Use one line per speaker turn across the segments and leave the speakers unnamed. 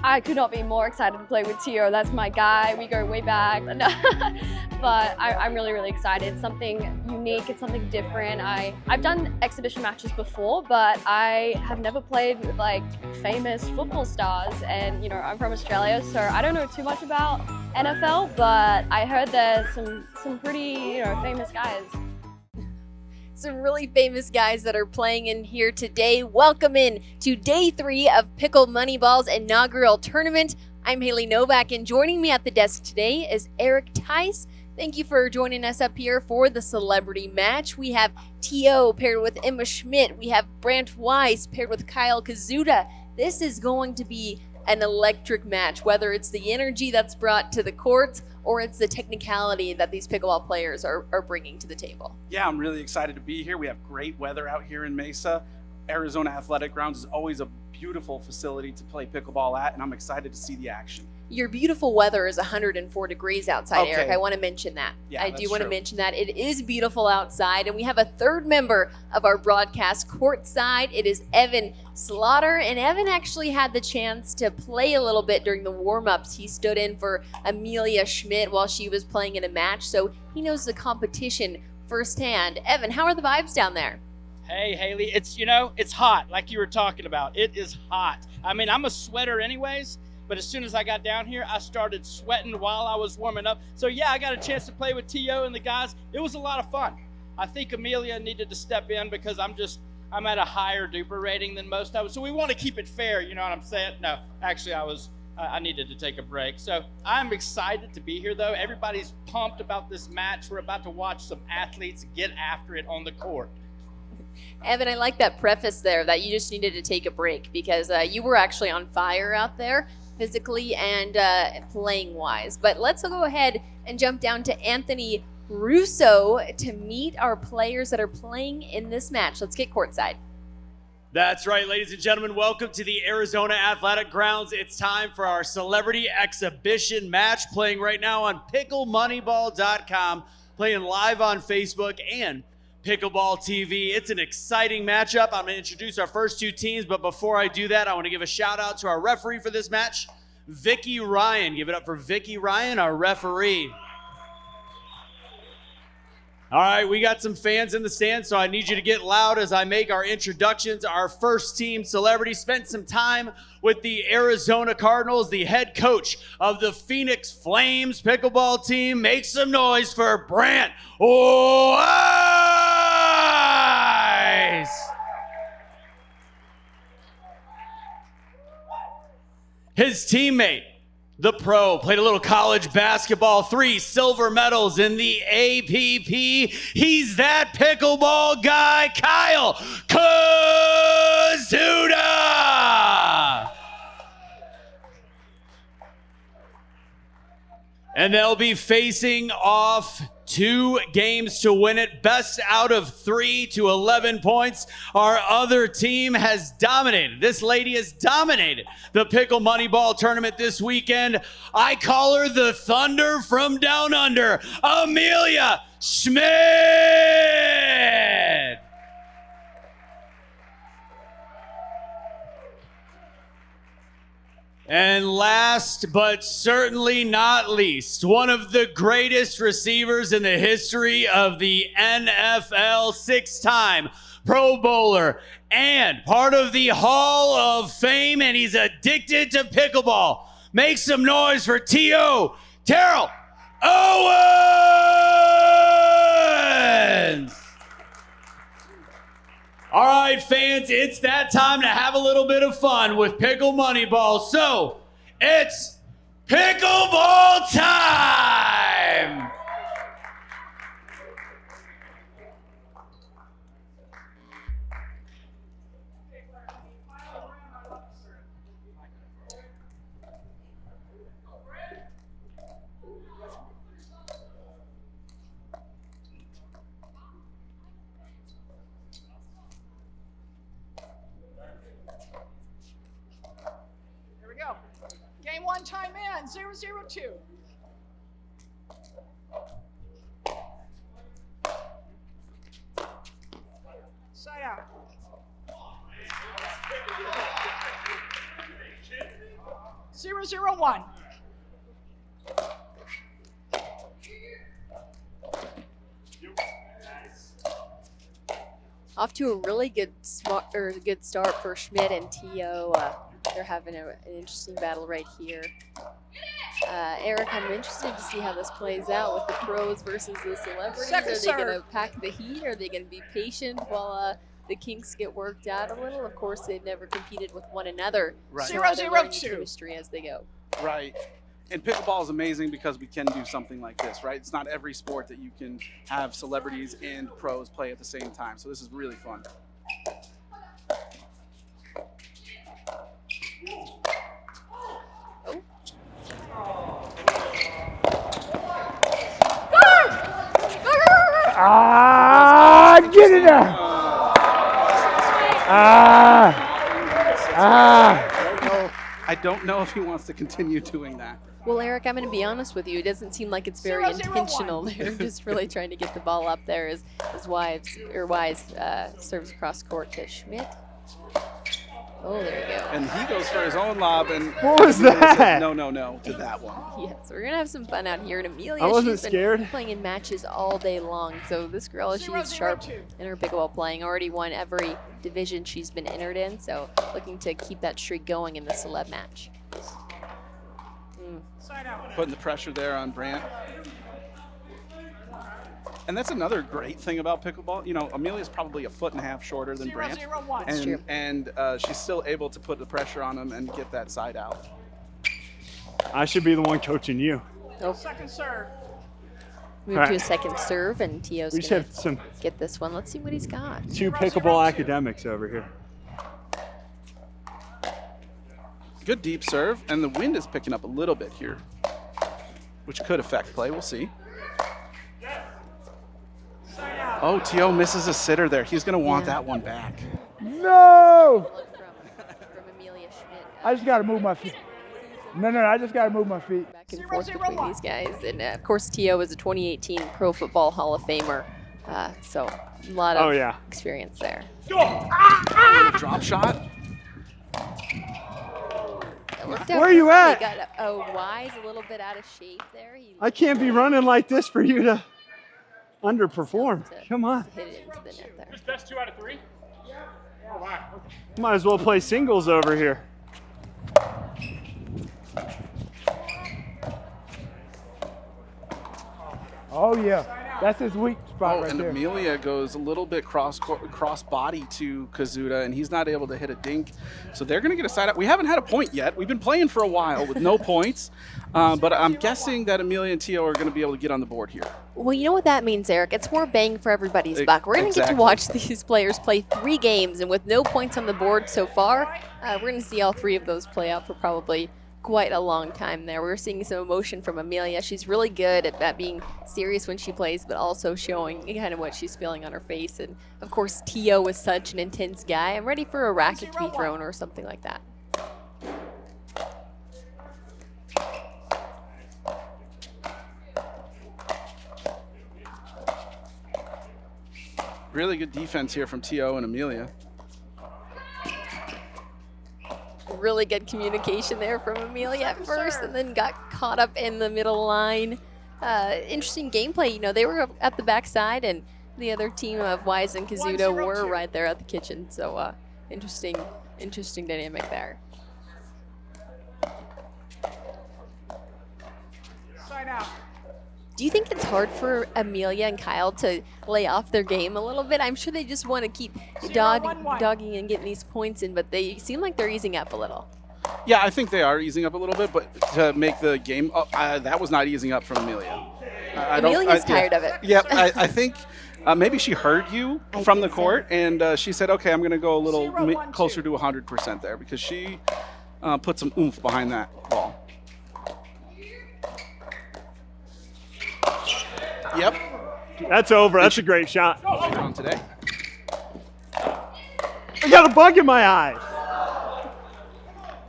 I could not be more excited to play with Tio. That's my guy. We go way back. But I'm really, really excited. It's something unique. It's something different. I've done exhibition matches before, but I have never played with like famous football stars. And you know, I'm from Australia, so I don't know too much about NFL, but I heard there's some pretty, you know, famous guys.
Some really famous guys that are playing in here today. Welcome in to day 3 of Pickle Moneyball's inaugural tournament. I'm Haley Novak, and joining me at the desk today is Eric Tice. Thank you for joining us up here for the celebrity match. We have T.O. paired with Emma Schmit. We have Brant Weiss paired with Kyle Kozuta. This is going to be an electric match, whether it's the energy that's brought to the courts or it's the technicality that these pickleball players are bringing to the table.
Yeah, I'm really excited to be here. We have great weather out here in Mesa. Arizona Athletic Grounds is always a beautiful facility to play pickleball at, and I'm excited to see the action.
Your beautiful weather is 104 degrees outside,
Okay.
I want to mention that.
Yeah,
I
that's
do want to
true.
mention that. It is beautiful outside, and we have a third member of our broadcast courtside. It is Evan Slaughter, and Evan actually had the chance to play a little bit during the warm-ups. He stood in for Emilia Schmit while she was playing in a match, so he knows the competition firsthand. Evan, how are the vibes down there?
Hey, Haley, it's hot, like you were talking about. It is hot. I mean, I'm a sweater anyways, but as soon as I got down here, I started sweating while I was warming up. So yeah, I got a chance to play with T.O. and the guys. It was a lot of fun. I think Emilia needed to step in because I'm at a higher duper rating than most of them. So we want to keep it fair, you know what I'm saying? No, actually I needed to take a break. So I'm excited to be here though. Everybody's pumped about this match. We're about to watch some athletes get after it on the court.
Evan, I like that preface there that you just needed to take a break because you were actually on fire out there physically and playing wise. But let's go ahead and jump down to Anthony Russo to meet our players that are playing in this match. Let's get courtside.
That's right, ladies and gentlemen. Welcome to the Arizona Athletic Grounds. It's time for our celebrity exhibition match, playing right now on picklemoneyball.com, playing live on Facebook and Pickleball TV. It's an exciting matchup. I'm going to introduce our first two teams, but before I do that, I want to give a shout out to our referee for this match, Vicky Ryan. Give it up for Vicky Ryan, our referee. All right, we got some fans in the stands, so I need you to get loud as I make our introductions. Our first team celebrity spent some time with the Arizona Cardinals, the head coach of the Phoenix Flames pickleball team. Make some noise for Brant Weiss. His teammate, the pro, played a little college basketball, 3 silver medals in the APP. He's that pickleball guy, Kyle Kozuta. And they'll be facing off 2 games to win it. Best out of 3 to 11 points. Our other team has dominated. This lady has dominated the Pickle Moneyball tournament this weekend. I call her the Thunder from Down Under, Emilia Schmit. And last but certainly not least, one of the greatest receivers in the history of the NFL, 6-time Pro Bowler and part of the Hall of Fame, and he's addicted to pickleball. Make some noise for T.O. Terrell Owens! All right, fans, it's that time to have a little bit of fun with Pickle Moneyball. So, it's pickleball time!
Game 1 time in, 0-0-2. Side out. 0-0-1.
Off to a really good start for Schmit and T.O. They're having an interesting battle right here. Eric, I'm interested to see how this plays out with the pros versus the celebrities.
Second
Are they going to
serve.
pack the heat? Are they going to be patient while the kinks get worked out a little? Of course, they've never competed with one another.
Right.
So they're learning
0-0-2.
chemistry as they go.
Right. And pickleball is amazing because we can do something like this, right? It's not every sport that you can have celebrities and pros play at the same time. So this is really fun.
Get it there!
I don't know if he wants to continue doing that.
Well, Eric, I'm going to be honest with you. It doesn't seem like it's very
0-0-1.
intentional. They're just really trying to get the ball up there as Weiss serves across court to Schmit. Oh, there you go.
And he goes for his own lob, and
What was
Emilia says,
that?
no to that one.
Yes, we're going to have some fun out here. And Emilia,
I wasn't
she's been
scared.
playing in matches all day long. So this girl, she's sharp
0-0-2.
in her pickleball playing. Already won every division she's been entered in. So looking to keep that streak going in the celeb match.
Side out.
Putting the pressure there on Brant. And that's another great thing about pickleball. You know, Emilia's probably 1.5 feet shorter than Brant.
0-0-1.
That's true.
And she's still able to put the pressure on him and get that side out.
I should be the one coaching you.
Second serve.
Move
All
to a
right.
second serve, and Tio's
We just
going
have
to
some
get this one. Let's see what he's got.
2 pickleball academics over here.
Good deep serve, and the wind is picking up a little bit here, which could affect play. We'll see. Oh, T.O. misses a sitter there. He's going to want that one back.
No!
From Emilia Schmit.
I just got to move my feet. No, I just got to move my feet.
Back and forth between these guys. And of course, T.O. is a 2018 Pro Football Hall of Famer. So a lot of experience there.
Drop shot.
It worked out
Where are you
well.
at?
He got Weiss a little bit out of shape there. He
I can't be running like this for you to underperform. Come on.
hit it into the net there.
Best 2 out of 3?
Might as well play singles over here. Oh, yeah. That's his weak spot
Oh,
right
and
there.
Emilia goes a little bit cross body to Kozuta, and he's not able to hit a dink. So they're going to get a side out. We haven't had a point yet. We've been playing for a while with no points. But I'm guessing that Emilia and T.O. are going to be able to get on the board here.
Well, you know what that means, Eric? It's more bang for everybody's buck. We're going to get to
Exactly.
watch these players play 3 games, and with no points on the board so far, we're going to see all 3 of those play out for probably quite a long time there. We're seeing some emotion from Emilia. She's really good at being serious when she plays, but also showing kind of what she's feeling on her face. And of course, T.O. is such an intense guy. I'm ready for a racket to be thrown or something like that.
Really good defense here from T.O. and Emilia.
Really good communication there from Emilia at first, and then got caught up in the middle line. Interesting gameplay. You know, they were at the backside, and the other team of Weiss and Kozuta were right there at the kitchen. So interesting dynamic there.
Side out.
Do you think it's hard for Emilia and Kyle to lay off their game a little bit? I'm sure they just want to keep dogging and getting these points in, but they seem like they're easing up a little.
Yeah, I think they are easing up a little bit, but to make the game, that was not easing up from Emilia.
Emilia's tired of it.
Yeah, I think maybe she heard you from the
think so.
court, and she said, okay, I'm going to go a little
0-1-2.
closer to 100% there, because she put some oomph behind that ball. Yep.
That's over. That's a great shot.
On today.
I got a bug in my eye.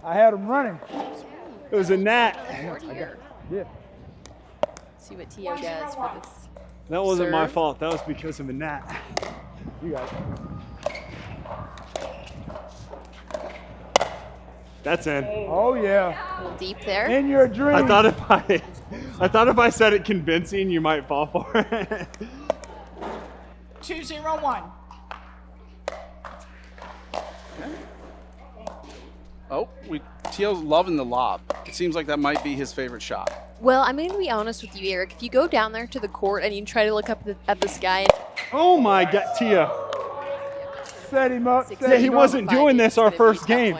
I had him running. It was a gnat. Yeah.
See what T.O. does for this.
That wasn't my
Serve.
fault. That was because of a gnat. You got it. That's in.
Oh, yeah.
A little deep there.
In your dream.
I thought if I said it convincing, you might fall for it.
2-0-1.
Oh, Teal's loving the lob. It seems like that might be his favorite shot.
Well, I'm going to be honest with you, Eric. If you go down there to the court and you try to look up at the sky,
Oh my God, Tia.
Set him up.
Yeah, he wasn't doing this our first game.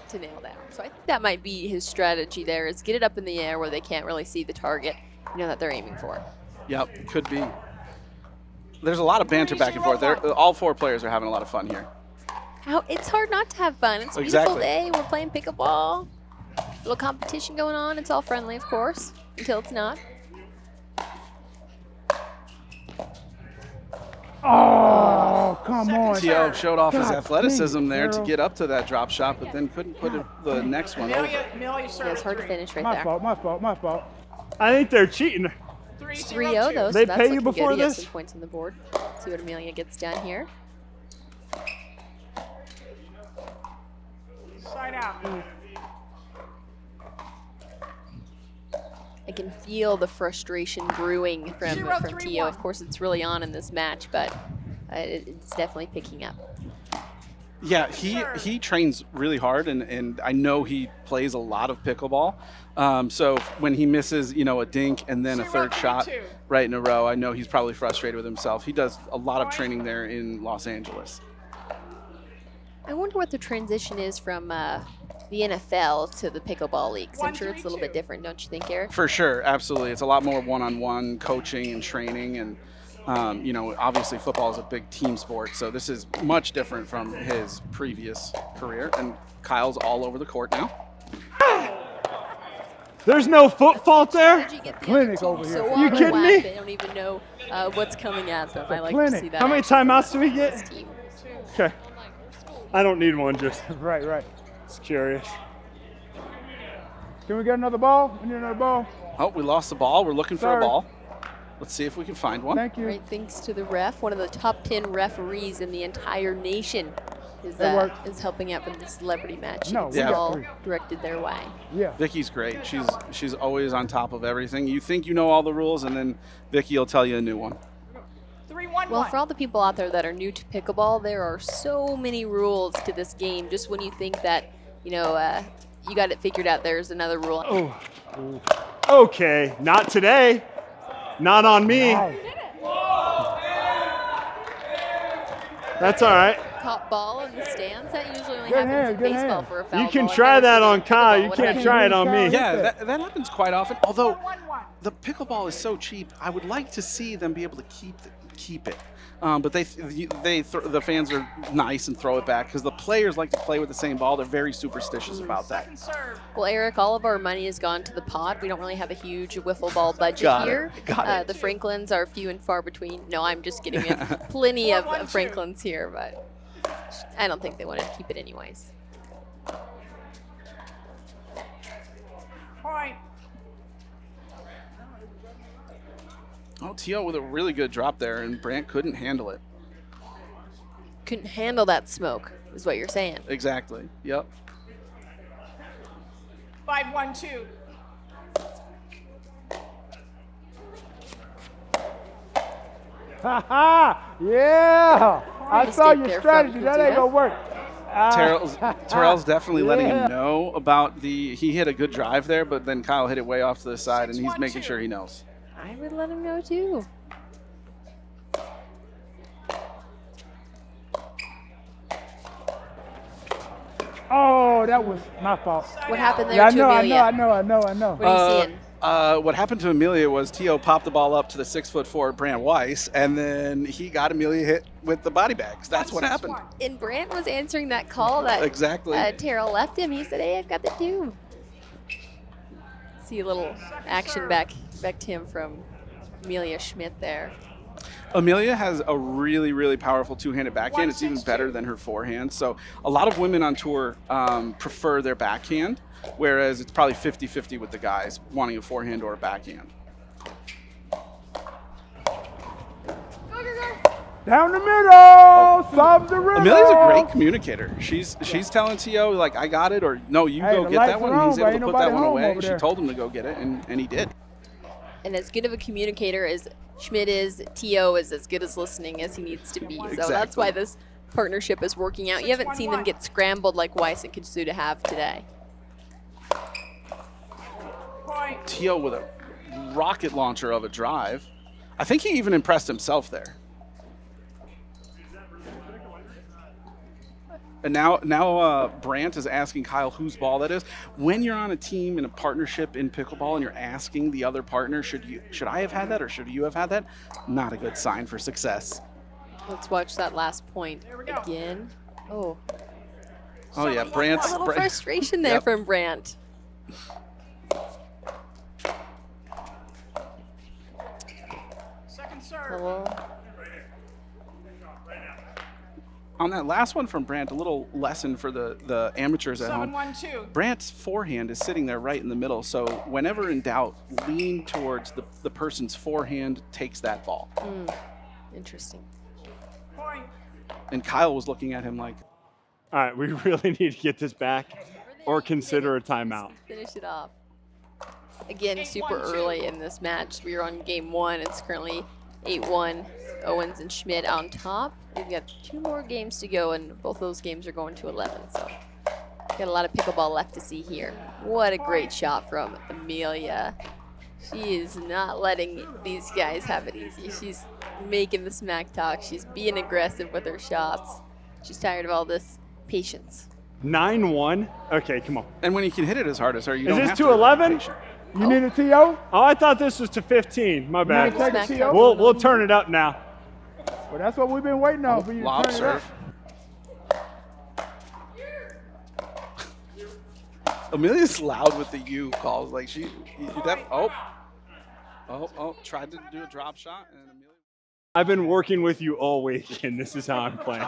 To nail down. So I think that might be his strategy there, is get it up in the air where they can't really see the target, that they're aiming for.
Yep, could be. There's a lot of banter back and forth. All 4 players are having a lot of fun here.
It's hard not to have fun. It's a beautiful day. We're playing pickleball. Little competition going on. It's all friendly, of course, until it's not.
Oh, come on.
Teal showed off his
God
athleticism
dang,
there to
Terrell.
get up to that drop shot, but then couldn't put the next one over.
Emilia
Yeah, it's hard to finish right
My
there.
fault, my fault, my fault.
I think they're cheating.
3-0 though, so
They
that's
pay you
looking
before
good. He has
this?
some points on the board. See what Emilia gets done here.
Side out.
I can feel the frustration brewing from
0-3-1.
Tio. Of course, it's really on in this match, but it's definitely picking up.
Yeah, he trains really hard, and I know he plays a lot of pickleball. So when he misses, a dink and then a third shot
0-3-2.
right in a row, I know he's probably frustrated with himself. He does a lot of training there in Los Angeles.
I wonder what the transition is from the NFL to the pickleball leagues. I'm sure it's a little bit
1-3-2.
different, don't you think, Eric?
For sure, absolutely. It's a lot more one-on-one coaching and training, and obviously football is a big team sport, so this is much different from his previous career. And Kyle's all over the court now.
There's no foot fault there.
Clinic over here.
You kidding me?
They don't even know what's coming at them. I like to
clinic.
see that.
How many timeouts do we get?
This team.
Okay. I don't need one, just
Right.
curious.
Can we get another ball? We need another ball.
Oh, we lost the ball. We're looking for a
Sorry.
ball. Let's see if we can find one.
Thank you.
Great thanks to the ref, one of the top 10 referees in the entire nation
That worked.
is helping out with the celebrity match.
No,
It's
we got
all
3.
directed their way.
Yeah.
Vicky's great. She's always on top of everything. You think you know all the rules, and then Vicky will tell you a new one.
3-1-1.
Well, for all the people out there that are new to pickleball, there are so many rules to this game. Just when you think that, you got it figured out, there's another rule.
Oh. Okay, not today. Not on me.
Wow.
That's all right.
Top ball in the stands, that usually only
Good
happens
hand,
in
good
baseball
hand.
for a foul
You can
ball. I've
try
never
that
seen it
on
in
Kyle.
pickleball.
You
What
can't
about
try it on me.
Yeah, that happens quite often. Although
1-1-1.
the pickleball is so cheap, I would like to see them be able to keep it. But the fans are nice and throw it back because the players like to play with the same ball. They're very superstitious about that.
Second serve.
Well, Eric, all of our money has gone to the pot. We don't really have a huge wiffle ball budget
Got it.
here.
Got it.
The Franklins are few and far between. No, I'm just kidding. We have plenty of
4-1-2.
Franklins here, but I don't think they wanted to keep it anyways.
Point.
Oh, Tio with a really good drop there, and Brant couldn't handle it.
Couldn't handle that smoke, is what you're saying.
Exactly. Yep.
5-1-2. Ha ha! Yeah! I
mistake
saw your
there
strategy.
from
That ain't
Kozuta.
gonna work.
Terrell's definitely letting
Yeah.
him know about he hit a good drive there, but then Kyle hit it way off to the side, and he's
6-1-2.
making sure he knows.
I would let him know too.
Oh, that was my fault.
What happened there
Yeah, I
to
know,
Emilia?
I know.
What are you seeing?
What happened to Emilia was Tio popped the ball up to the 6'4" Brant Weiss, and then he got Emilia hit with the body bags. That's what happened.
And Brant was answering that call that
Exactly.
Terrell left him. He said, "Hey, I've got the two." See a little action back to him from Emilia Schmit there.
Emilia has a really, really powerful two-handed backhand. It's even better than her forehand. So a lot of women on tour prefer their backhand, whereas it's probably 50-50 with the guys wanting a forehand or a backhand.
Down the middle. Solve the riddle.
Amelia's a great communicator. She's telling T.O. like, I got it, or no, you
Hey,
go
the
get
lights
that one.
are
And
on,
he's
but
able
ain't
to put
nobody
that one
home
away.
over
She
there.
told him to go get it, and he did.
And as good of a communicator as Schmit is, T.O. is as good as listening as he needs to be. So that's
Exactly.
why this partnership is working out. You haven't seen them get scrambled like Weiss and Kozuta have today.
T.O. with a rocket launcher of a drive. I think he even impressed himself there. And now Brant is asking Kyle whose ball that is. When you're on a team in a partnership in pickleball and you're asking the other partner, should I have had that or should you have had that? Not a good sign for success.
Let's watch that last point again. Oh,
Oh yeah,
a
Brant's
little frustration there
Yep.
from Brant.
Second serve.
Hello.
On that last one from Brant, a little lesson for the amateurs at home.
7-1-2.
Brant's forehand is sitting there right in the middle, so whenever in doubt, lean towards the person's forehand takes that ball.
Interesting.
Point.
And Kyle was looking at him like,
All right, we really need to get this back or consider a timeout.
Finish it off. Again, super early in this match. We are on game 1. It's currently 8-1. Owens and Schmit on top. We've got 2 more games to go, and both those games are going to 11. So, got a lot of pickleball left to see here. What a great shot from Emilia. She is not letting these guys have it easy. She's making the smack talk. She's being aggressive with her shots. She's tired of all this patience.
9-1. Okay, come on.
and when you can hit it as hard as her, you
Is
don't
this
have
to
to
11?
You need a TO?
Oh, I thought this was to 15. My
You
bad.
need to take
Smack
a
talk.
TO?
We'll turn it up now.
Well, that's what we've been waiting on for you to
Lob
turn it up.
serve. Amelia's loud with the U calls. Like tried to do a drop shot, and Amelia.
I've been working with you all week, and this is how I'm playing.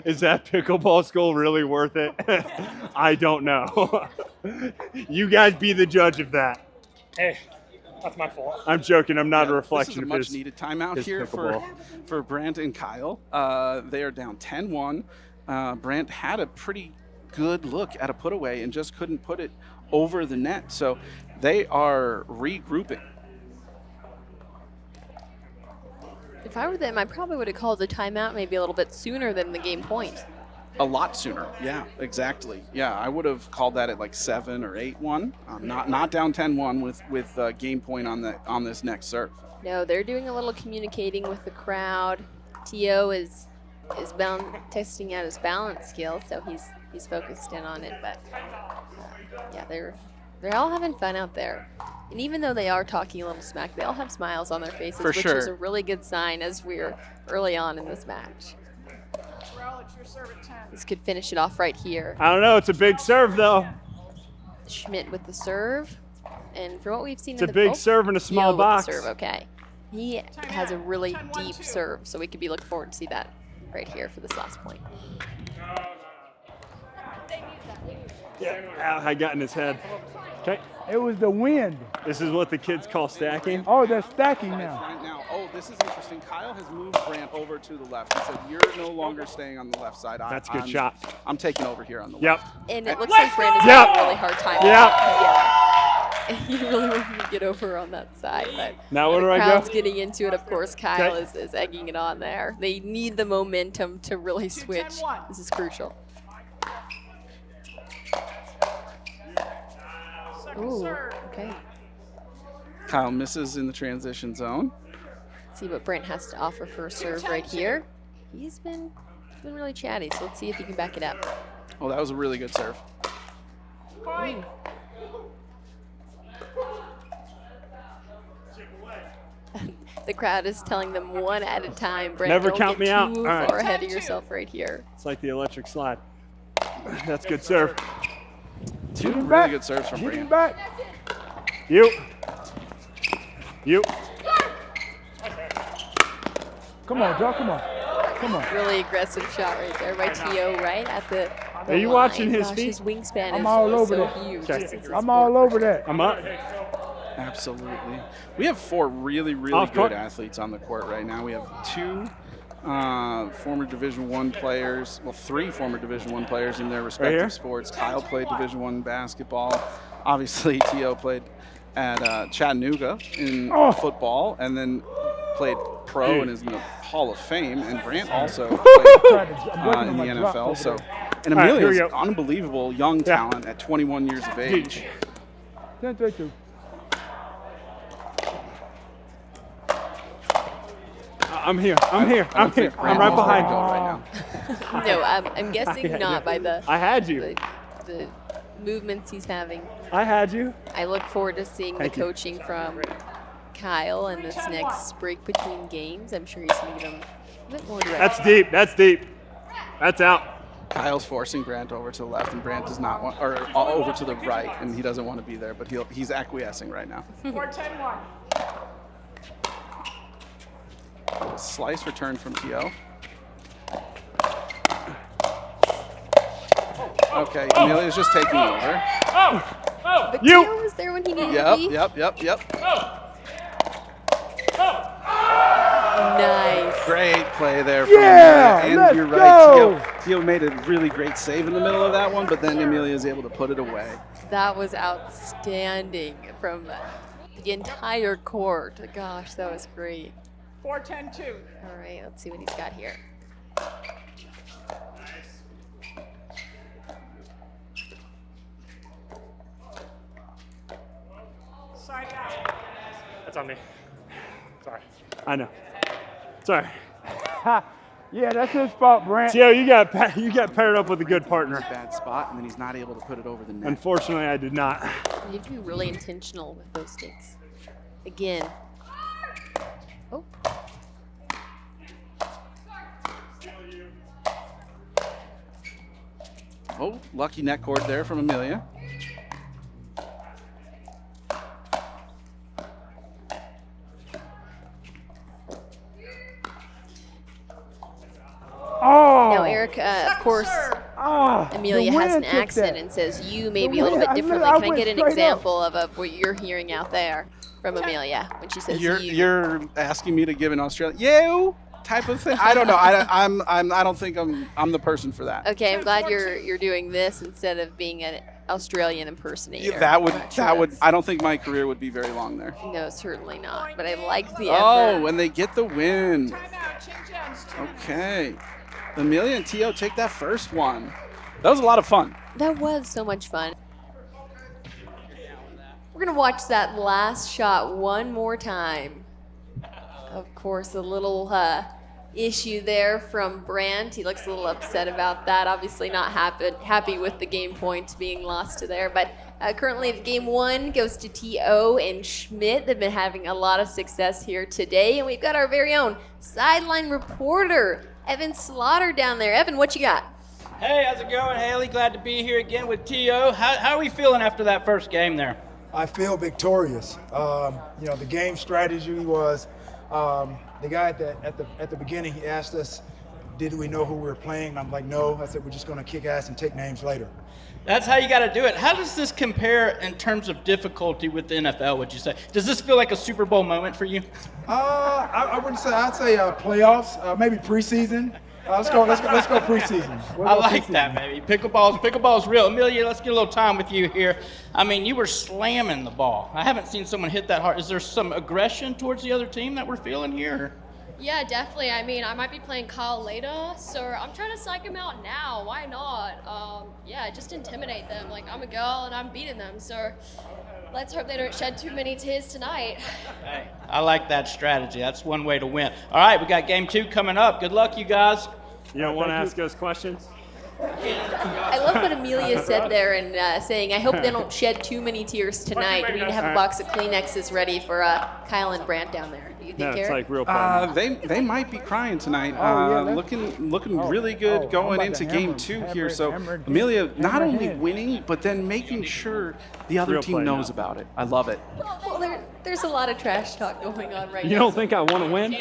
Is that pickleball school really worth it? I don't know. You guys be the judge of that.
Hey, that's my fault.
I'm joking. I'm not a
This is
reflection
a
of
much
his.
needed timeout
his
here
pickleball.
for Brant and Kyle. They are down 10-1. Brant had a pretty good look at a put away and just couldn't put it over the net. So they are regrouping.
If I were them, I probably would have called the timeout maybe a little bit sooner than the game point.
A lot sooner. Yeah, exactly. Yeah, I would have called that at like 7 or 8-1. Not down 10-1 with game point on this next serve.
No, they're doing a little communicating with the crowd. T.O. is testing out his balance skills, so he's focused in on it. But yeah, they're all having fun out there. And even though they are talking a little smack, they all have smiles on their faces,
For
which
sure.
is a really good sign as we're early on in this match.
Terrell, it's your serve at 10.
This could finish it off right here.
I don't know. It's a big serve, though.
Schmit with the serve. And from what we've seen
It's
in
a
the
big serve in a small
T.O. with the
box.
serve, okay. He has a really deep serve, so we could be looking forward to see that right here for this last point.
Yeah, I got in his head. Okay.
It was the wind.
This is what the kids call stacking.
Oh, they're stacking now.
Right now, this is interesting. Kyle has moved Brant over to the left. He said, "You're no longer staying on the left side.
That's a good
I'm-
shot.
I'm taking over here on the
Yep.
left."
And it looks like Brandon's
Yep.
having a really hard time.
Yep.
Yeah. He really wanted to get over on that side, but
Now where
the
do I go?
crowd's getting into it. Of course, Kyle
Okay.
is egging it on there. They need the momentum to really switch.
10-1.
This is crucial.
Second
Ooh,
serve.
okay.
Kyle misses in the transition zone.
See what Brant has to offer for a serve right here. He's been really chatty, so let's see if he can back it up.
Oh, that was a really good serve.
Point.
The crowd is telling them one at a time. Brant,
Never
don't
count
get
me out.
too
All right.
far ahead of yourself right here.
It's like the electric slide. That's good serve.
Two
Get him
really
back.
good serves from
Get him
Brant.
back.
You.
Come on, Joe. Come on. Come on.
Really aggressive shot right there by T.O. right at the
Are you
line.
watching his
Gosh,
feet?
His wingspan
I'm
is
all over
so
that.
huge.
Okay.
This is his
I'm all
sport.
over that.
I'm up.
Absolutely. We have 4 really, really good athletes on the court right now. We have 2 former Division I players, well, 3 former Division I players in their respective sports. Kyle played Division I basketball. Obviously, T.O. played at Chattanooga in football, and then played pro and is in the Hall of Fame. And Brant also played in the NFL. So, and Emilia is an unbelievable young talent at 21 years of age.
10-3-2.
I'm here. I'm right behind you.
Right now.
No, I'm guessing not by the
I had you.
the movements he's having.
I had you.
I look forward to seeing
Thank
the
you.
coaching from Kyle in this next break between games. I'm sure he's going to give him a bit more direction.
That's deep. That's deep. That's out.
Kyle's forcing Brant over to the left, and Brant does not want, or over to the right, and he doesn't want to be there, but he's acquiescing right now.
4-10-1.
Slice return from T.O. Okay, Emilia's just taking over.
But Theo was there when he needed to be.
Yep.
Nice.
Great play there from Emilia. And you're right, Theo made a really great save in the middle of that one, but then Emilia is able to put it away.
That was outstanding from the entire court. Gosh, that was great.
4-10-2.
All right, let's see what he's got here.
Side out.
That's on me. Sorry. I know. Sorry.
Yeah, that's his fault, Brant.
Theo, you got paired up with a good partner.
Bad spot, and then he's not able to put it over the net.
Unfortunately, I did not.
You need to be really intentional with those sticks. Again. Oh.
Oh, lucky net court there from Emilia.
Now, Eric, of course, Emilia has an accent and says you may be a little bit differently. Can I get an example of what you're hearing out there from Emilia when she says
You're asking me to give an Australian you type of thing? I don't know. I don't think I'm the person for that.
Okay, I'm glad you're doing this instead of being an Australian impersonator.
Yeah, that would. I don't think my career would be very long there.
No, certainly not. But I like the effort.
Oh, and they get the win. Okay. Emilia and T.O. take that first one. That was a lot of fun.
That was so much fun. We're going to watch that last shot one more time. Of course, a little issue there from Brant. He looks a little upset about that. Obviously not happy with the game points being lost to there. But currently, game 1 goes to T.O. and Schmit. They've been having a lot of success here today. And we've got our very own sideline reporter, Evan Slaughter, down there. Evan, what you got?
Hey, how's it going, Haley? Glad to be here again with T.O. How are we feeling after that first game there?
I feel victorious. The game strategy was the guy at the beginning. He asked us, "Did we know who we were playing?" I'm like, "No." I said, "We're just going to kick ass and take names later."
That's how you got to do it. How does this compare in terms of difficulty with the NFL, would you say? Does this feel like a Super Bowl moment for you?
I wouldn't say. I'd say playoffs, maybe preseason. Let's go preseason.
I like that, baby. Pickleball's real. Emilia, let's get a little time with you here. I mean, you were slamming the ball. I haven't seen someone hit that hard. Is there some aggression towards the other team that we're feeling here?
Yeah, definitely. I mean, I might be playing Kyle later, so I'm trying to psych him out now. Why not? Just intimidate them. Like, I'm a girl and I'm beating them, so let's hope they don't shed too many tears tonight.
Hey, I like that strategy. That's one way to win. All right, we got game 2 coming up. Good luck, you guys.
You don't want to ask us questions?
I love what Emilia said there and saying, I hope they don't shed too many tears tonight. We need to have a box of Kleenexes ready for Kyle and Brant down there. Do you think,
it's
Eric?
like real fun.
They might be crying tonight. Looking really good going into game 2 here. So Emilia not only winning, but then making sure the other team knows about it. I love it.
Well, there's a lot of trash talk going on right now.
You don't think I want to win?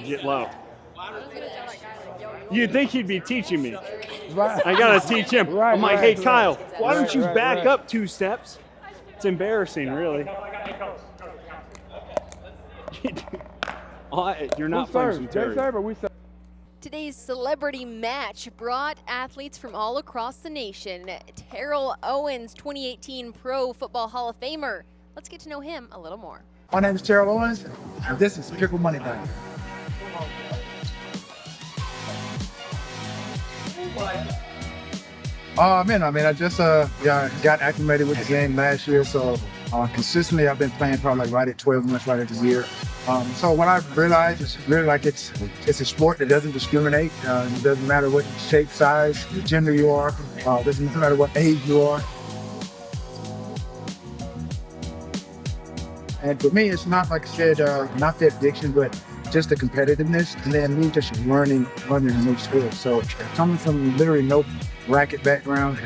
Get low. You'd think he'd be teaching me.
Right.
I gotta teach him. I'm like, hey, Kyle, why don't you back up 2 steps? It's embarrassing, really. You're not playing some
They
Terry.
serve or we serve?
Today's celebrity match brought athletes from all across the nation. Terrell Owens, 2018 Pro Football Hall of Famer. Let's get to know him a little more.
My name is Terrell Owens, and this is Pickle Money Ball. I just got acclimated with the game last year, so consistently I've been playing probably like right at 12 months, right at the year. So what I've realized is really like it's a sport that doesn't discriminate. It doesn't matter what shape, size, gender you are. Doesn't matter what age you are. And for me, it's not, like I said, not the addiction, but just the competitiveness, and then me just learning a new skill. So coming from literally no racket background,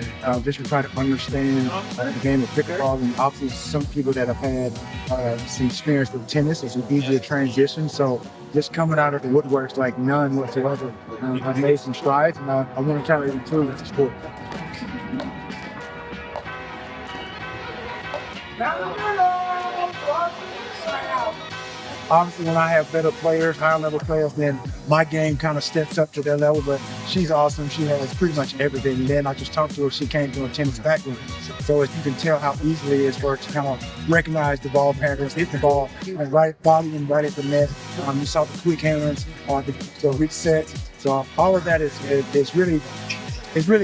just trying to understand the game of pickleball, and obviously some people that have had some experience with tennis, it's an easier transition. So just coming out of the woodworks like none whatsoever, I've made some strides, and I want to try to improve with the sport. Obviously, when I have better players, higher level players, then my game kind of steps up to their level. But she's awesome. She has pretty much everything. And then I just talked to her. She came from a tennis background. So as you can tell how easily it is for her to kind of recognize the ball patterns, hit the ball, and right body and right at the net. You saw the quick hands, the reset. So all of that is really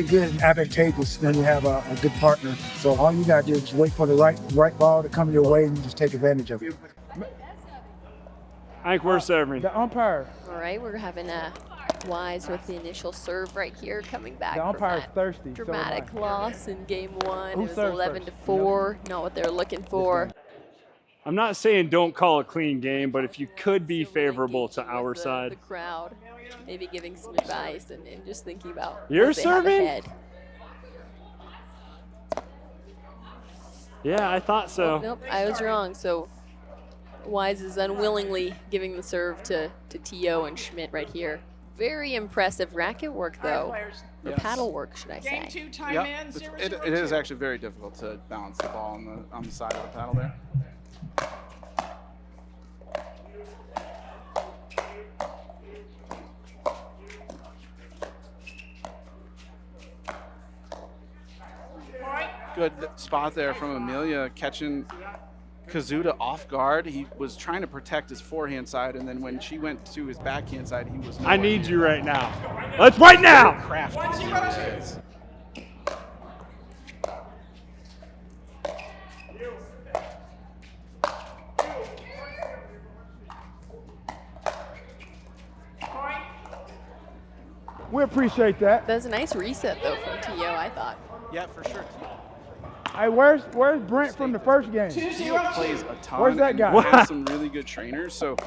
good and advantageous when you have a good partner. So all you got to do is wait for the right ball to come your way and just take advantage of it.
I think we're serving.
The umpire.
All right, we're having Weiss with the initial serve right here, coming back
The
from
umpire's
that
thirsty.
dramatic loss in game one.
Who
It was
serves
11-4, not what they were looking for.
I'm not saying don't call a clean game, but if you could be
So really
favorable to
engaging
our
with
side.
the crowd, maybe giving some advice and just thinking about
You're
what they have
serving?
ahead.
Yeah, I thought so.
Nope, I was wrong. So Weiss is unwillingly giving the serve to T.O. and Schmit right here. Very impressive racket work, though. Or
Yes.
paddle work, should I
Game
say.
2, time
Yep.
in, 0-0-2.
It is actually very difficult to balance the ball on the side of the paddle there. Good spot there from Emilia, catching Kozuta off guard. He was trying to protect his forehand side, and then when she went to his backhand side, he was.
I need you right now. Let's right now.
Crafty.
1-0-2. We appreciate that.
That's a nice reset, though, from T.O., I thought.
Yeah, for sure.
Hey, where's Brent from the first game?
Theo plays a ton.
Where's that
and
guy?
has some really good trainers. So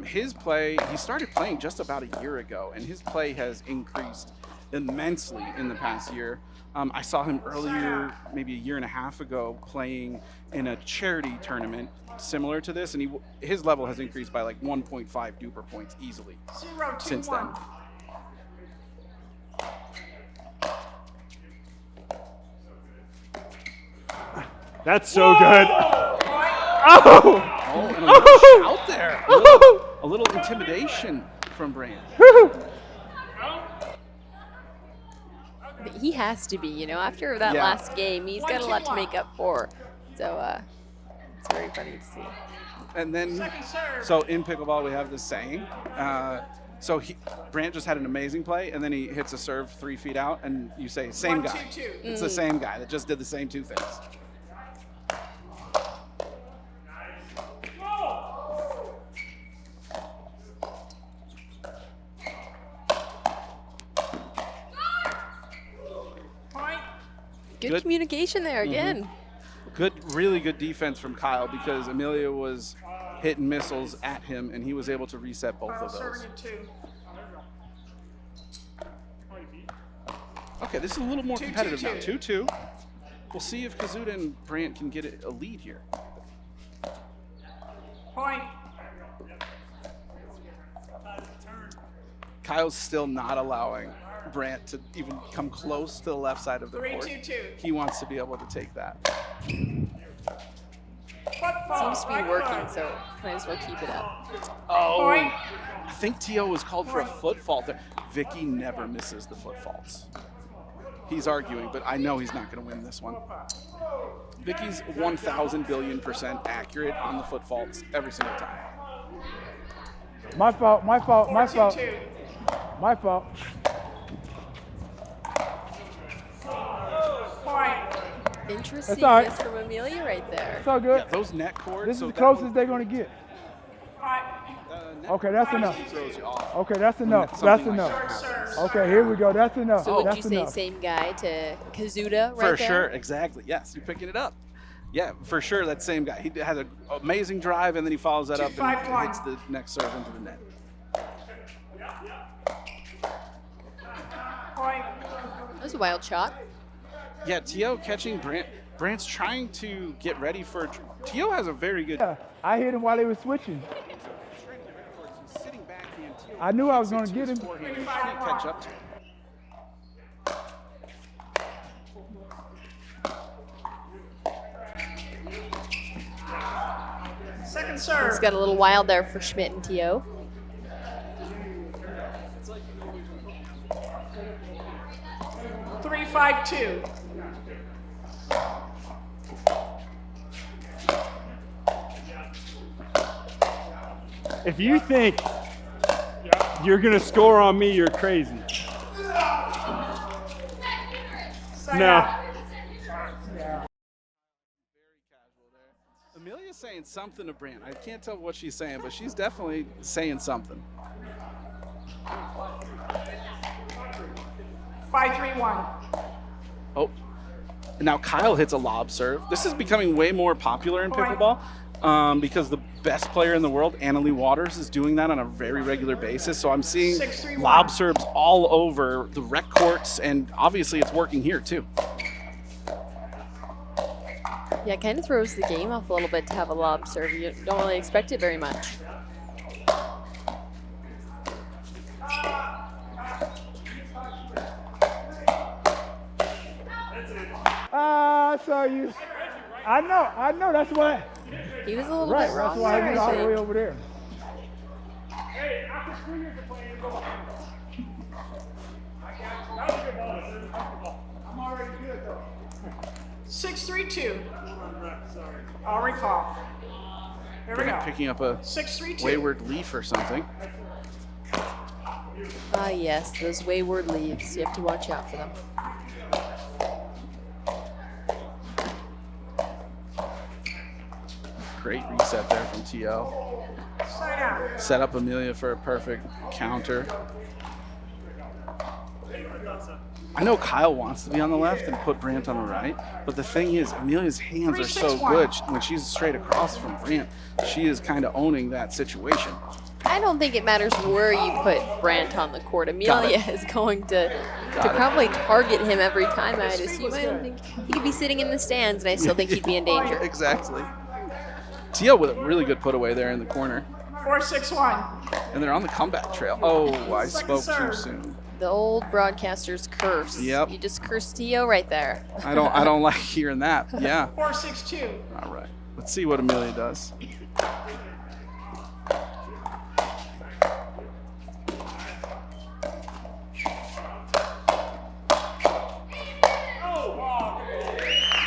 his play, he started playing just about a year ago, and his play has increased immensely in the past year. I saw him earlier, maybe a year and a half ago, playing in a charity tournament similar to this, and his level has increased by like 1.5 duper points easily since then.
That's so good.
Oh, and a little shout there. A little intimidation from Brant.
He has to be, you know, after that
Yeah.
last game, he's got a lot to make up for. So it's very funny to see.
And then,
Second serve.
so in pickleball, we have this saying. Brant just had an amazing play, and then he hits a serve 3 feet out, and you say, same guy.
1-2-2.
It's the same guy that just did the same two things.
Point.
Good
Good.
communication there again.
Really good defense from Kyle, because Emilia was hitting missiles at him, and he was able to reset both
Final
of those.
serving at 2.
Okay, this is a little more
2-2-2.
competitive now. 2-2. We'll see if Kozuta and Brant can get a lead here.
Point.
Kyle's still not allowing Brant to even come close to the left side of the court.
3-2-2.
He wants to be able to take that.
Seems to be working, so might as well keep it up.
Oh, I think T.O. was called for a foot fault there. Vicky never misses the foot faults. He's arguing, but I know he's not going to win this one. Vicky's 1,000 billion% accurate on the foot faults every single time.
My fault. My fault. My fault. My fault.
Interesting
all right.
miss from Emilia right there.
It's all good.
Yeah, those net cords.
This is
so
the
that
closest they're going to get.
net
Okay, that's
cord
enough.
throws you off.
Okay, that's enough.
Something
That's
like
enough.
that happens.
Okay, here we go. That's enough.
So would
That's
you say
enough.
same guy to Kozuta right
For
there?
sure, exactly. Yes, you're picking it up. Yeah, for sure, that same guy. He has an amazing drive, and then he follows that up and hits the next serve into the net.
That was a wild shot.
Yeah, T.O. catching Brant. Brant's trying to get ready for. T.O. has a very good.
Yeah, I hit him while they were switching.
He's sitting backhand. T.O.
I knew I was
gets
going to
into
get
his
him.
forehand. He can't catch up to him.
Second serve.
It's got a little wild there for Schmit and T.O.
Three, 5-2.
If you think you're going to score on me, you're crazy. No.
Emilia's saying something to Brant. I can't tell what she's saying, but she's definitely saying something.
5-3-1.
Oh, now Kyle hits a lob serve. This is becoming way more popular in pickleball because the best player in the world, Annalie Waters, is doing that on a very regular basis. So I'm seeing
6-3-1.
lob serves all over the rec courts, and obviously it's working here too.
Yeah, it kind of throws the game off a little bit to have a lob serve. You don't really expect it very much.
I saw you. I know. That's why.
He was a little
Right,
bit
that's
wrong
why
there,
he's
I
all the way
think.
over there. I'm already good though.
6-3-2. I'll recall. Here we go.
Brant picking up a
6-3-2.
wayward leaf or something.
Ah, yes, those wayward leaves. You have to watch out for them.
Great reset there from T.O.
Side out.
Set up Emilia for a perfect counter. I know Kyle wants to be on the left and put Brant on the right, but the thing is, Emilia's hands are so
3-6-1.
good. When she's straight across from Brant, she is kind of owning that situation.
I don't think it matters where you put Brant on the court. Emilia is going to probably target him every time, I'd assume. I don't think he could be sitting in the stands, and I still think he'd be in danger.
Exactly. T.O. with a really good put away there in the corner.
4-6-1.
And they're on the comeback trail. Oh, I
Second
spoke too
serve.
soon.
The old broadcaster's curse.
Yep.
You just cursed T.O. right there.
I don't like hearing that. Yeah.
4-6-2.
All right. Let's see what Emilia does.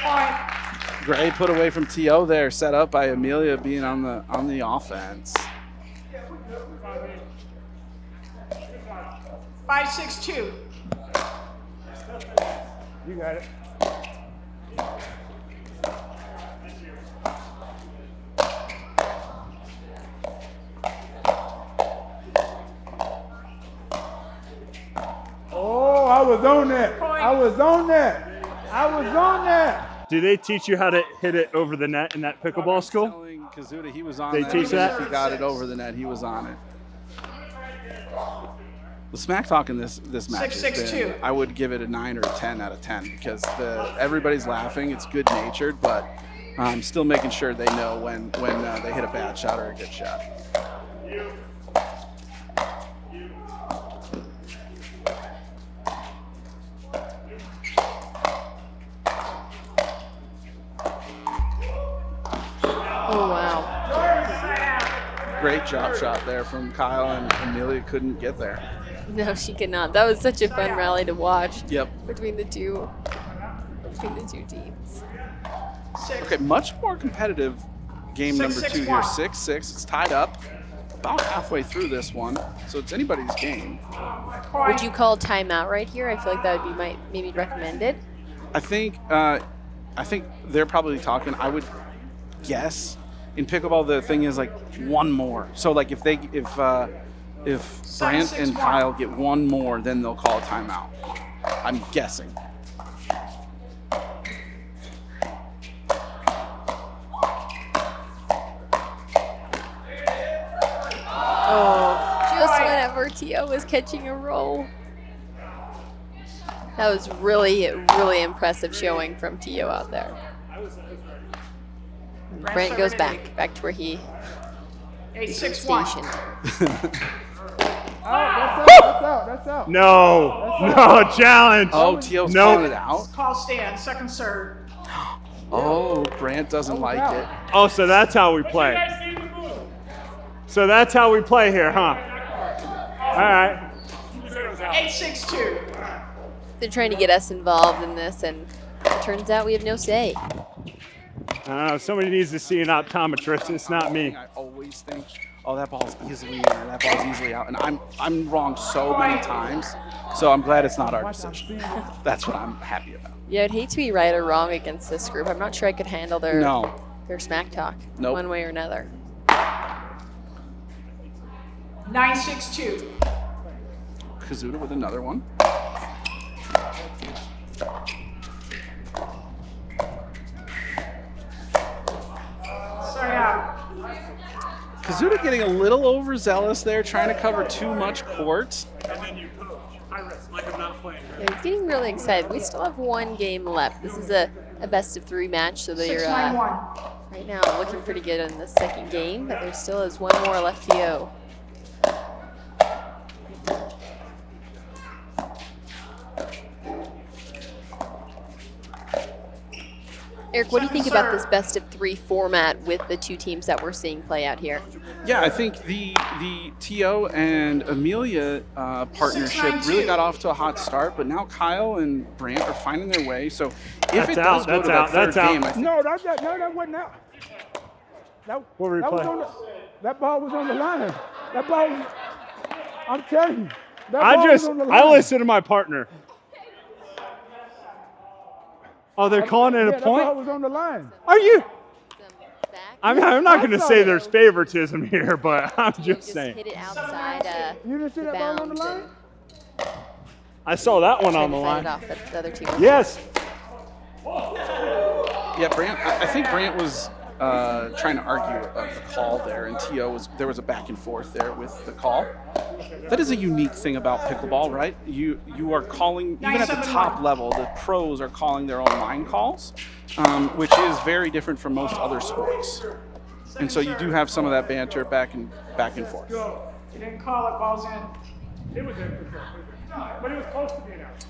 Point.
Great put away from T.O. there, set up by Emilia being on the offense.
5-6-2.
You got it. Oh, I was on that. I was on that. I was on that.
Do they teach you how to hit it over the net in that pickleball school?
Telling Kozuta he was on
They
that.
teach
Even
that?
If he got it over the net, he was on it. The smack talk in this match has
6-6-2.
been, I would give it a 9 or a 10 out of 10 because everybody's laughing. It's good natured, but still making sure they know when they hit a bad shot or a good shot. Great drop shot there from Kyle, and Emilia couldn't get there.
No, she could not. That was such a fun rally to watch.
Yep.
Between the two teams.
Okay, much more competitive game number 2 here. 6-6. It's tied up about halfway through this one, so it's anybody's game.
Would you call timeout right here? I feel like that would be maybe recommended.
I think they're probably talking. I would guess in pickleball the thing is like one more. So like if Brant and Kyle get one more, then they'll call a timeout. I'm guessing.
Oh, just whenever Tio was catching a roll. That was really, really impressive showing from Tio out there. Brant goes back to where he is stationed.
That's out.
No, challenge.
Oh, Tio's calling it out.
Call stand, second serve.
Oh, Brant doesn't like it.
Oh, so that's how we play. So that's how we play here, huh? All right.
8-6-2.
They're trying to get us involved in this, and it turns out we have no say.
I don't know. Somebody needs to see an optometrist. It's not me.
I always think, oh, that ball's easily in, or that ball's easily out, and I'm wrong so many times. So I'm glad it's not our decision. That's what I'm happy about.
Yeah, I'd hate to be right or wrong against this group. I'm not sure I could handle their smack talk one way or another.
9-6-2.
Kozuta with another one.
Sorry out.
Kozuta getting a little overzealous there, trying to cover too much court.
And then you coach. I risk like I'm not playing.
Yeah, he's getting really excited. We still have one game left. This is a best of 3 match, so they're
6-9-1.
right now looking pretty good in the second game, but there still is one more left to go. Eric, what do you think about this best of 3 format with the 2 teams that we're seeing play out here?
Yeah, I think the Tio and Emilia partnership really got off to a hot start, but now Kyle and Brant are finding their way. So if it does go to that third game, I think
that wasn't out. That ball was on the line. That ball was, I'm telling you.
I listen to my partner. Oh, they're calling it a point?
That ball was on the line.
Are you? I'm not going to say there's favoritism here, but I'm just saying.
Hit it outside.
You didn't see that ball on the line?
I saw that one on the line.
The other team.
Yes.
Yeah, Brant. I think Brant was trying to argue the call there, and there was a back and forth there with the call. That is a unique thing about pickleball, right? You are calling, even at the top level, the pros are calling their own line calls, which is very different from most other sports. And so you do have some of that banter back and forth.
You didn't call it, ball's in.
It was in, but it was close to being out.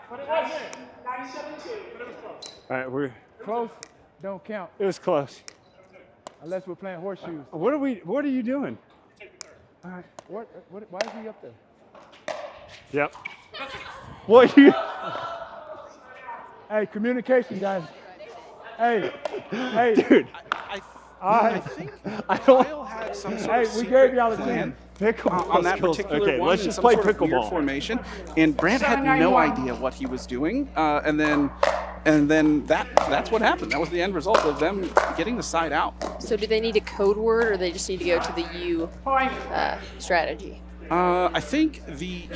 But it wasn't.
9-7-2.
But it was close.
All right, we're
close. Don't count.
It was close.
Unless we're playing horseshoes.
What are you doing?
All right. Why is he up there?
Yep. What you?
Hey, communication, guys. Hey,
dude.
I think Kyle had some sort of
we gave y'all a
plan
pickleball
on that particular
okay,
one.
let's just
some
play
sort of weird
pickleball
formation, and Brant had no idea what he was doing, and then that's what happened. That was the end result of them getting the side out.
So do they need a code word, or they just need to go to the U strategy?
I think the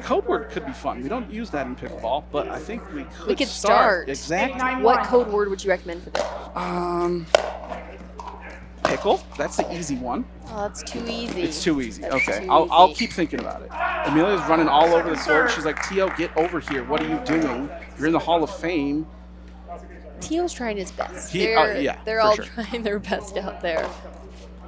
code word could be fun. We don't use that in pickleball, but I think we could
start.
Exactly.
What code word would you recommend for that?
Pickle. That's the easy one.
Oh, that's too easy.
It's too easy. Okay,
Too
I'll
easy.
keep thinking about it. Amelia's running all over the court. She's like, Tio, get over here. What are you doing? You're in the Hall of Fame.
Tio's trying his best.
Yeah,
they're all trying their best out there.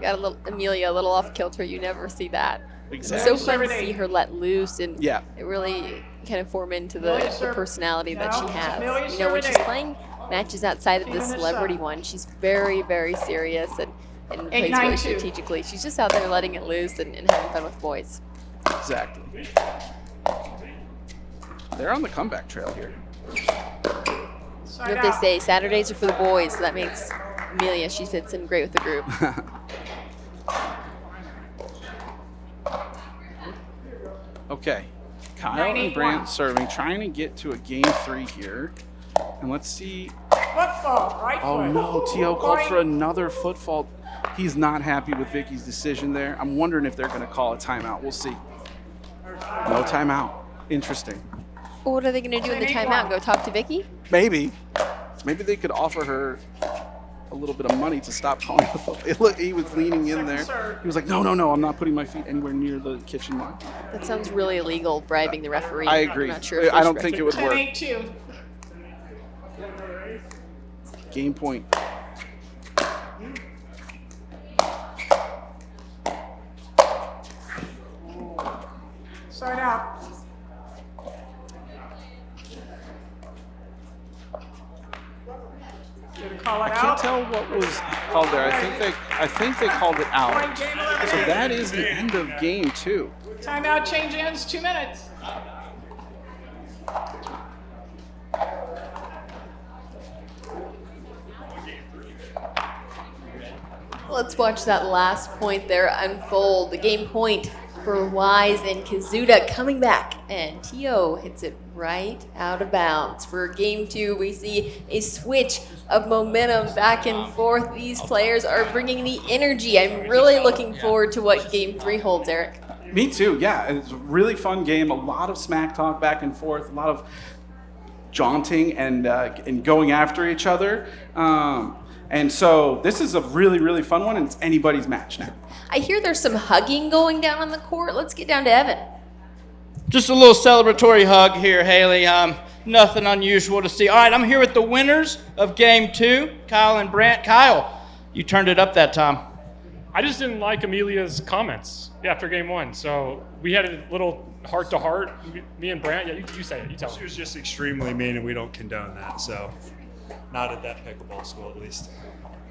Got a little Emilia, a little off kilter. You never see that.
Exactly.
It's so fun to see her let loose, and
yeah,
it really kind of form into the personality that she has. You know, when she's playing matches outside of the celebrity one, she's very, very serious, and and plays really
8-9-2.
strategically. She's just out there letting it loose and having fun with boys.
Exactly. They're on the comeback trail here.
You know what they say, Saturdays are for the boys, so that makes Emilia, she fits in great with the group.
Okay, Kyle and Brant serving, trying to get to a game 3 here. And let's see.
Football, right
Oh
foot.
no, T.O. called for another foot fault. He's not happy with Vicky's decision there. I'm wondering if they're going to call a timeout. We'll see. No timeout. Interesting.
Well, what are they going to do in the timeout? Go talk to Vicky?
Maybe. Maybe they could offer her a little bit of money to stop calling the football. Look, he was leaning in there. He was like, no, I'm not putting my feet anywhere near the kitchen line.
That sounds really illegal, bribing the referee.
I agree.
I'm not sure if
I don't think it would work.
10-8-2.
Game point.
Start out. Did it call it
I can't
out?
tell what was called there. I think they called it out.
Game 11.
So that is the end of game 2.
Timeout change ends 2 minutes.
Let's watch that last point there unfold. The game point for Wise and Kozuta coming back, and T.O. hits it right out of bounds. For game 2, we see a switch of momentum back and forth. These players are bringing the energy. I'm really looking forward to what game 3 holds, Eric.
Me too, yeah. It's a really fun game. A lot of smack talk back and forth. A lot of jaunting and going after each other. And so this is a really, really fun one, and it's anybody's match now.
I hear there's some hugging going down on the court. Let's get down to Evan.
Just a little celebratory hug here, Haley. Nothing unusual to see. All right, I'm here with the winners of game 2, Kyle and Brant. Kyle, you turned it up that time.
I just didn't like Emilia's comments after game 1. So we had a little heart-to-heart, me and Brant. Yeah, you say it. You tell
She
him.
was just extremely mean, and we don't condone that. So, not at that pickleball school, at least.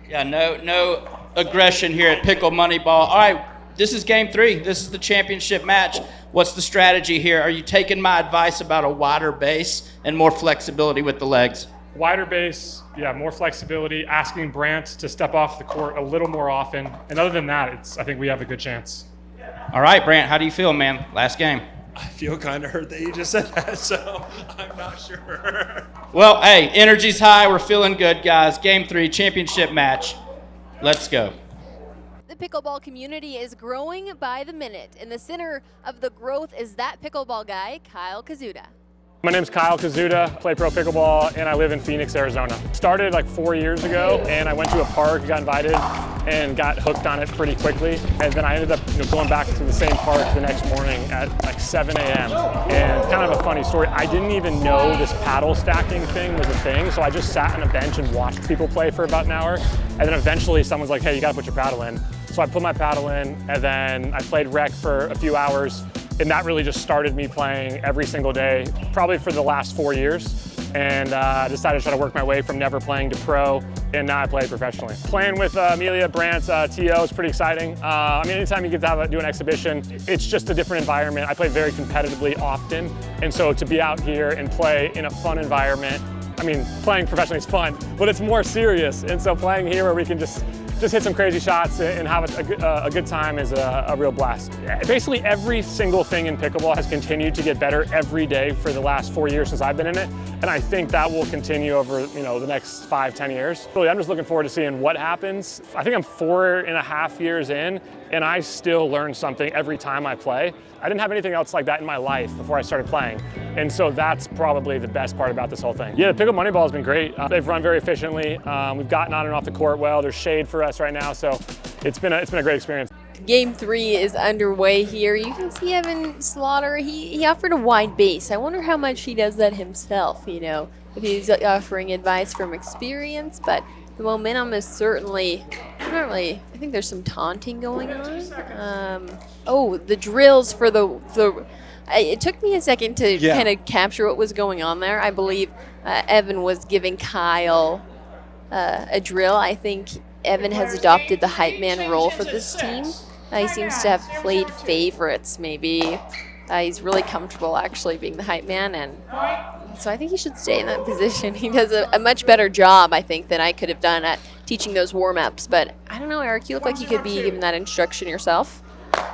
Yeah, no aggression here at Pickle Moneyball. All right, this is game 3. This is the championship match. What's the strategy here? Are you taking my advice about a wider base and more flexibility with the legs?
Wider base, yeah, more flexibility, asking Brant to step off the court a little more often. And other than that, I think we have a good chance.
All right, Brant, how do you feel, man? Last game.
I feel kind of hurt that you just said that, so I'm not sure.
Well, hey, energy's high. We're feeling good, guys. Game 3, championship match. Let's go.
The pickleball community is growing by the minute. In the center of the growth is that pickleball guy, Kyle Kozuta.
My name's Kyle Kozuta, play pro pickleball, and I live in Phoenix, Arizona. Started like 4 years ago, and I went to a park, got invited, and got hooked on it pretty quickly. And then I ended up going back to the same park the next morning at like 7 a.m. And kind of a funny story, I didn't even know this paddle stacking thing was a thing, so I just sat on a bench and watched people play for about an hour. And then eventually someone's like, hey, you gotta put your paddle in. So I put my paddle in, and then I played rec for a few hours. And that really just started me playing every single day, probably for the last 4 years. And I decided to try to work my way from never playing to pro, and now I play professionally. Playing with Emilia, Brant, T.O. is pretty exciting. I mean, anytime you get to do an exhibition, it's just a different environment. I play very competitively often, and so to be out here and play in a fun environment, I mean, playing professionally is fun, but it's more serious. And so playing here where we can just hit some crazy shots and have a good time is a real blast. Basically every single thing in pickleball has continued to get better every day for the last 4 years since I've been in it, and I think that will continue over the next 5-10 years. Really, I'm just looking forward to seeing what happens. I think I'm 4.5 years in, and I still learn something every time I play. I didn't have anything else like that in my life before I started playing, and so that's probably the best part about this whole thing. Yeah, the Pickle Moneyball has been great. They've run very efficiently. We've gotten on and off the court well. There's shade for us right now, so it's been a great experience.
Game 3 is underway here. You can see Evan Slaughter, he offered a wide base. I wonder how much he does that himself, if he's offering advice from experience, but the momentum is certainly, I think there's some taunting going on. Oh, the drills for it took me a second to kind of capture what was going on there. I believe Evan was giving Kyle a drill. I think Evan has adopted the hype man role for this team. He seems to have played favorites, maybe. He's really comfortable actually being the hype man, and so I think he should stay in that position. He does a much better job, I think, than I could have done at teaching those warm-ups. But I don't know, Eric, you look like you could be given that instruction yourself.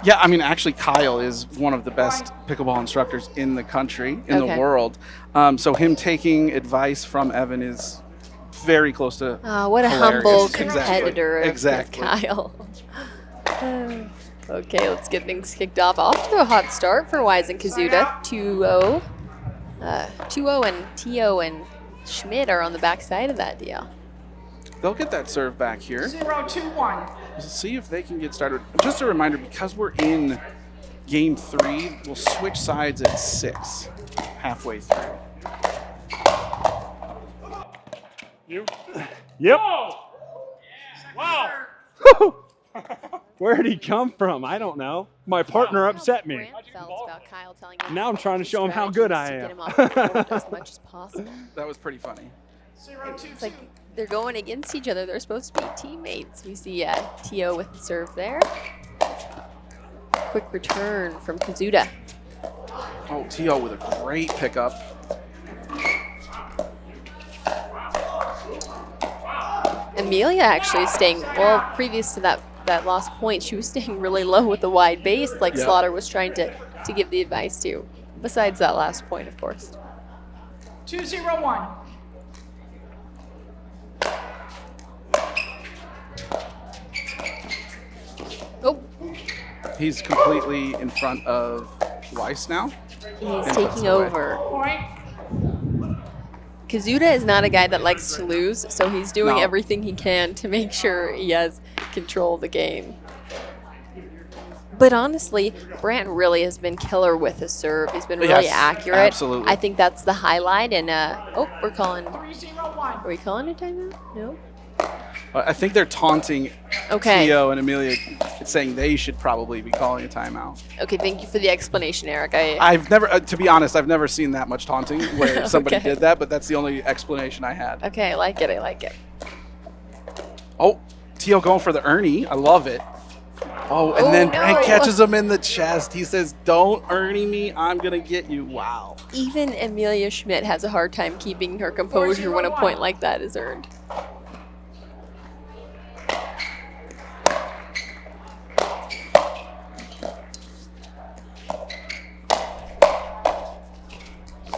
Yeah, I mean, actually, Kyle is one of the best pickleball instructors in the country, in the world. So him taking advice from Evan is very close to
what a
hilarious.
humble competitor
Exactly.
of Kyle. Okay, let's get things kicked off. Off to a hot start for Weiss and Kozuta. 2-0. 2-0 and T.O. and Schmit are on the back side of that deal.
They'll get that serve back here.
0-2-1.
Let's see if they can get started. Just a reminder, because we're in game 3, we'll switch sides at 6, halfway through.
You?
Yep.
Wow.
Where did he come from? I don't know. My partner upset me.
Brant felt about Kyle telling him
Now I'm trying to show him how good I
to get
am.
him off the court as much as possible.
That was pretty funny.
0-2-2.
It's like they're going against each other. They're supposed to be teammates. We see T.O. with the serve there. Quick return from Kozuta.
Oh, T.O. with a great pickup.
Emilia actually staying, well, previous to that lost point, she was staying really low with the wide base, like Slaughter was trying to give the advice to. Besides that last point, of course.
2-0-1.
Oh,
He's completely in front of Weiss now.
he's
And puts
taking
it away.
over.
Point.
Kazuta is not a guy that likes to lose, so he's doing
No.
everything he can to make sure he has control of the game. But honestly, Brant really has been killer with his serve. He's been really
Yes,
accurate.
absolutely.
I think that's the highlight. And oh, we're calling.
3-0-1.
Are we calling a timeout? No.
I think they're taunting
Okay.
T.O. and Emilia, saying they should probably be calling a timeout.
Okay. Thank you for the explanation, Eric.
I've never, to be honest, I've never seen that much taunting where somebody
Okay.
did that, but that's the only explanation I had.
Okay, I like it. I like it.
Oh, T.O. going for the Ernie. I love it. Oh, and then
no.
Brant catches him in the chest. He says, "Don't Ernie me. I'm going to get you." Wow.
Even Emilia Schmit has a hard time keeping her composure when a point like that is earned.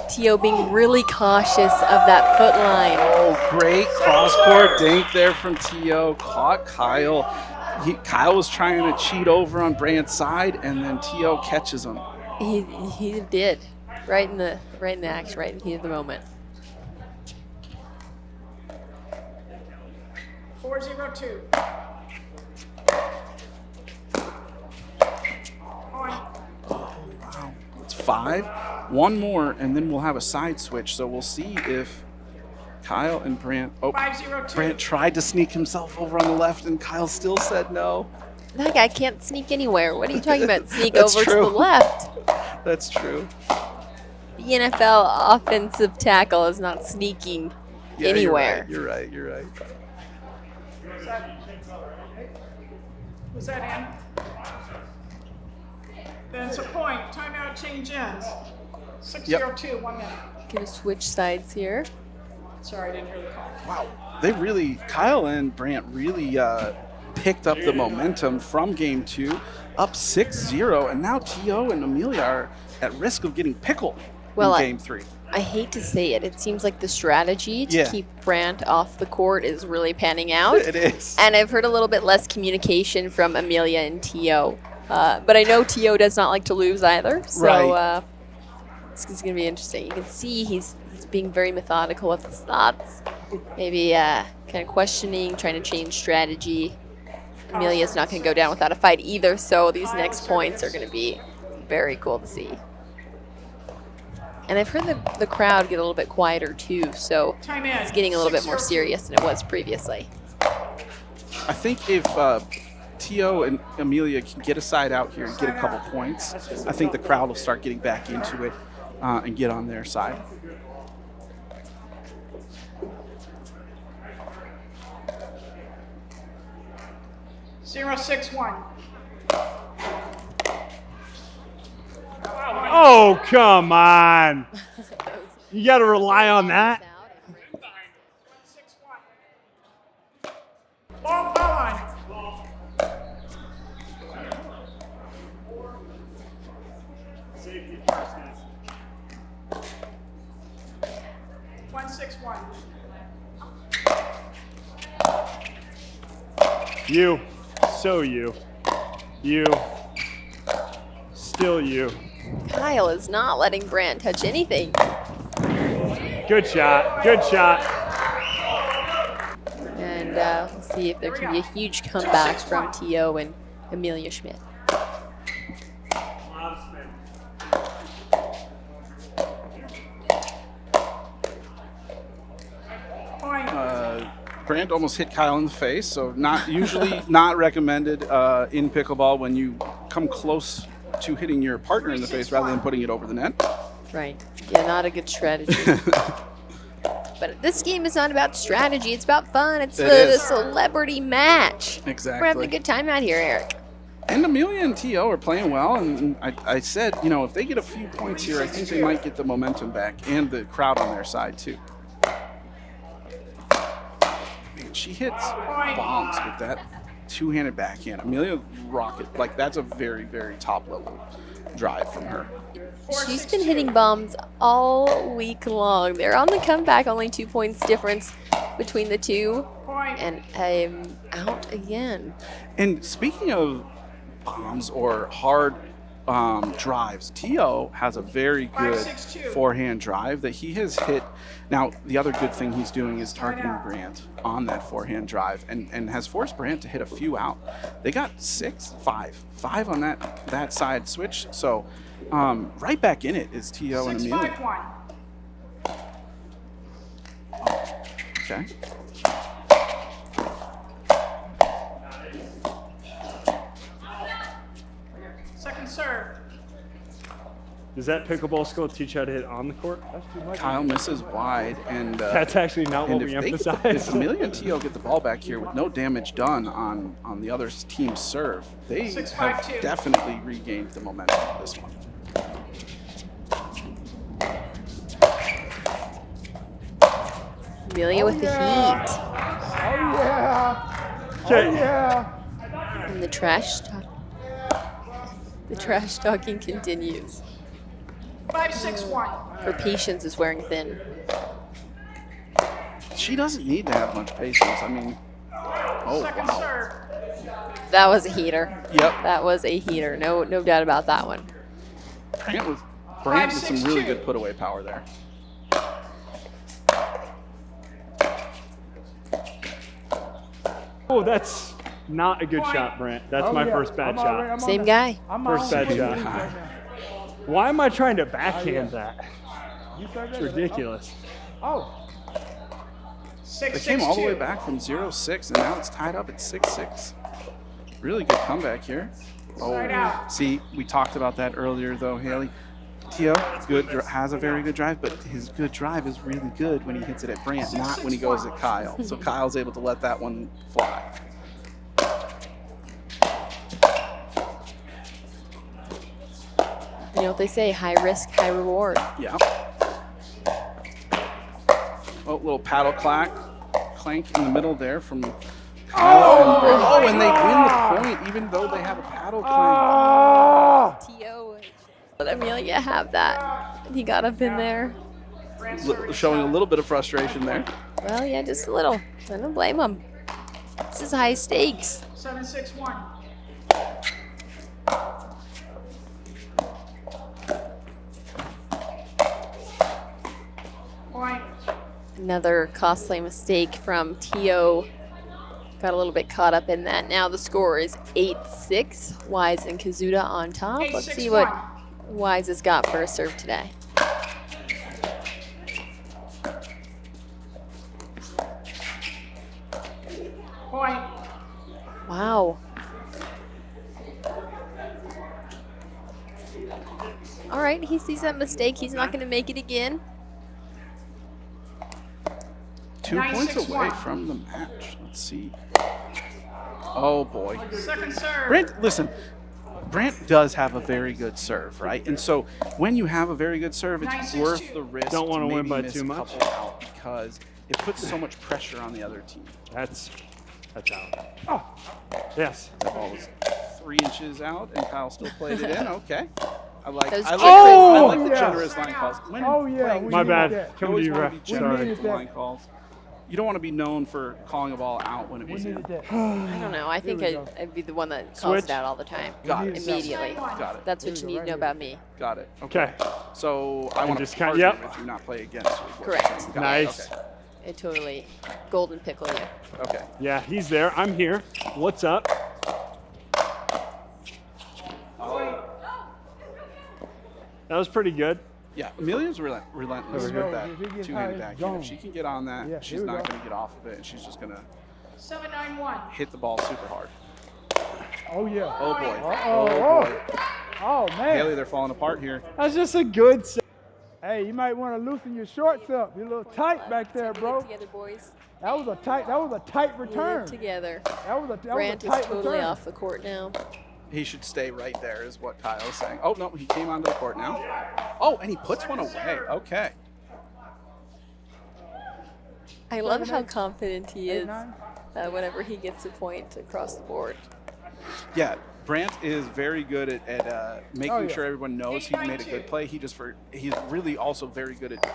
T.O. being really cautious of that foot line.
Oh, great cross-court dink there from T.O. Caught Kyle. Kyle was trying to cheat over on Brant's side, and then T.O. catches him.
He did. Right in the action, right in the heat of the moment.
4-0-2. Point.
Wow. It's 5. One more, and then we'll have a side switch. So we'll see if Kyle and Brant. Oh,
5-0-2.
Brant tried to sneak himself over on the left, and Kyle still said no.
That guy can't sneak anywhere. What are you talking about? Sneak
That's
over
true.
to the left.
That's true.
The NFL offensive tackle is not sneaking
Yeah,
anywhere.
You're right. You're right.
Was that in? Then it's a point. Timeout change ends. 6-0-2, 1 minute.
Gonna switch sides here.
Sorry, I didn't hear the call.
Wow. Kyle and Brant really picked up the momentum from game 2, up 6-0, and now T.O. and Emilia are at risk of getting Pickle in game 3.
I hate to say it. It seems like the strategy to
Yeah.
keep Brant off the court is really panning out.
It is.
And I've heard a little bit less communication from Emilia and T.O. But I know T.O. does not like to lose either. So
Right.
this is going to be interesting. You can see he's being very methodical with his thoughts. Maybe kind of questioning, trying to change strategy. Emilia's not going to go down without a fight either. So these next points are going to be very cool to see. And I've heard the crowd get a little bit quieter too, so
Time in.
it's getting a little bit more
6-0-2.
serious than it was previously.
I think if T.O. and Emilia can get a side out here and get a couple points, I think the crowd will start getting back into it and get on their side.
0-6-1.
Oh, come on. You got to rely on that.
6-1. Ball line. 1-6-1.
You. So you. You. Still you.
Kyle is not letting Brant touch anything.
Good shot. Good shot.
And we'll see if there can be a huge comeback from T.O. and Emilia Schmit.
Brant almost hit Kyle in the face, so usually not recommended in pickleball when you come close to hitting your partner in the face rather than putting it over the net.
Right. Yeah, not a good strategy. But this game is not about strategy. It's about fun. It's the celebrity match.
Exactly.
We're having a good time out here, Eric.
And Emilia and T.O. are playing well, and I said, you know, if they get a few points here, I think they might get the momentum back and the crowd on their side, too. She hits bombs with that two-handed backhand. Emilia rocket, like that's a very, very top-level drive from her.
She's been hitting bombs all week long. They're on the comeback, only 2 points difference between the two. And I'm out again.
And speaking of bombs or hard drives, T.O. has a very good forehand drive that he has hit. Now, the other good thing he's doing is targeting Brant on that forehand drive and has forced Brant to hit a few out. They got 5 on that side switch. So right back in it is T.O. and Emilia. Okay.
Second serve.
Does that pickleball skill teach you how to hit on the court? That's too much.
Kyle misses wide, and
that's actually not what we emphasize.
If Emilia and T.O. get the ball back here with no damage done on the other team's serve, they have definitely regained the momentum of this one.
Emilia with the heat.
Oh, yeah. Oh, yeah.
And the trash talking continues.
5-6-1.
Her patience is wearing thin.
She doesn't need to have much patience. I mean,
Second serve.
That was a heater.
Yep.
That was a heater. No doubt about that one.
Brant with some really good put away power there.
Oh, that's not a good shot, Brant. That's my first bad shot.
Same guy.
First bad shot. Why am I trying to backhand that? It's ridiculous.
Oh.
They came all the way back from 0-6, and now it's tied up at 6-6. Really good comeback here. Oh, see, we talked about that earlier, though, Haley. T.O. has a very good drive, but his good drive is really good when he hits it at Brant, not when he goes at Kyle. So Kyle's able to let that one fly.
You know what they say, high risk, high reward.
Yeah. Oh, little paddle clank in the middle there from Kyle. And they win the point even though they have a paddle clank.
T.O. Let Emilia have that. He got up in there.
Showing a little bit of frustration there.
Well, yeah, just a little. I don't blame him. This is high stakes.
7-6-1. Point.
Another costly mistake from T.O. Got a little bit caught up in that. Now the score is 8-6. Weiss and Kozuta on top. Let's see what Weiss has got for a serve today.
Point.
Wow. All right, he sees that mistake. He's not going to make it again.
2 points away from the match. Let's see. Oh, boy.
Second serve.
Brant, listen, Brant does have a very good serve, right? And so when you have a very good serve, it's
9-6-2.
worth the risk.
Don't want to win
maybe
by
miss
too
a
much.
couple out because it puts so much pressure on the other team.
That's out. Oh, yes.
The ball was 3 inches out, and Kyle still played it in. Okay. I like
Those
the
yes.
generous line calls. When
Oh, yeah,
playing
we
My
needed
bad.
that.
you
Come to
always
you,
want
ref.
to be
We
generous
needed
with the
that.
line calls. You don't want to be known for calling a ball out when it
We
was in.
needed that.
I don't know. I think
we go.
I'd be the one that calls
Switch.
it out all the time.
Got it.
Immediately.
Got it.
That's what you need to know about me.
Got it.
Okay.
So I
And
want to
just kinda-
partner
yep.
with you, not play against you. is what you're
Correct.
saying. Got it.
Nice.
Okay.
It totally golden pickle you.
Okay.
Yeah, he's there. I'm here. What's up? That was pretty good.
Yeah, Emilia's relentless
Here we
with
go.
that
If he gets
two-handed
high, it's
backhand. If
gone.
she can get on that,
Yeah,
she's
here we
not
go.
going to get off of it, and she's just going to
7-9-1.
hit the ball super hard.
Oh, yeah.
Oh, boy.
Uh-oh.
Oh, boy.
Oh, man.
Haley, they're falling apart here.
That's just a good set.
Hey, you might want to loosen your shorts up. You're a little tight back there, bro.
Together, boys.
That was a tight return.
Live together.
That was a
Brant is
tight
totally
return.
off the court now.
He should stay right there is what Kyle's saying. Oh, no, he came onto the court now. Oh, and he puts one away. Okay.
I love how confident he is
8-9.
whenever he gets a point across the board.
Yeah, Brant is very good at making
Oh, yeah.
sure everyone knows he's made a good play. He's really also very good at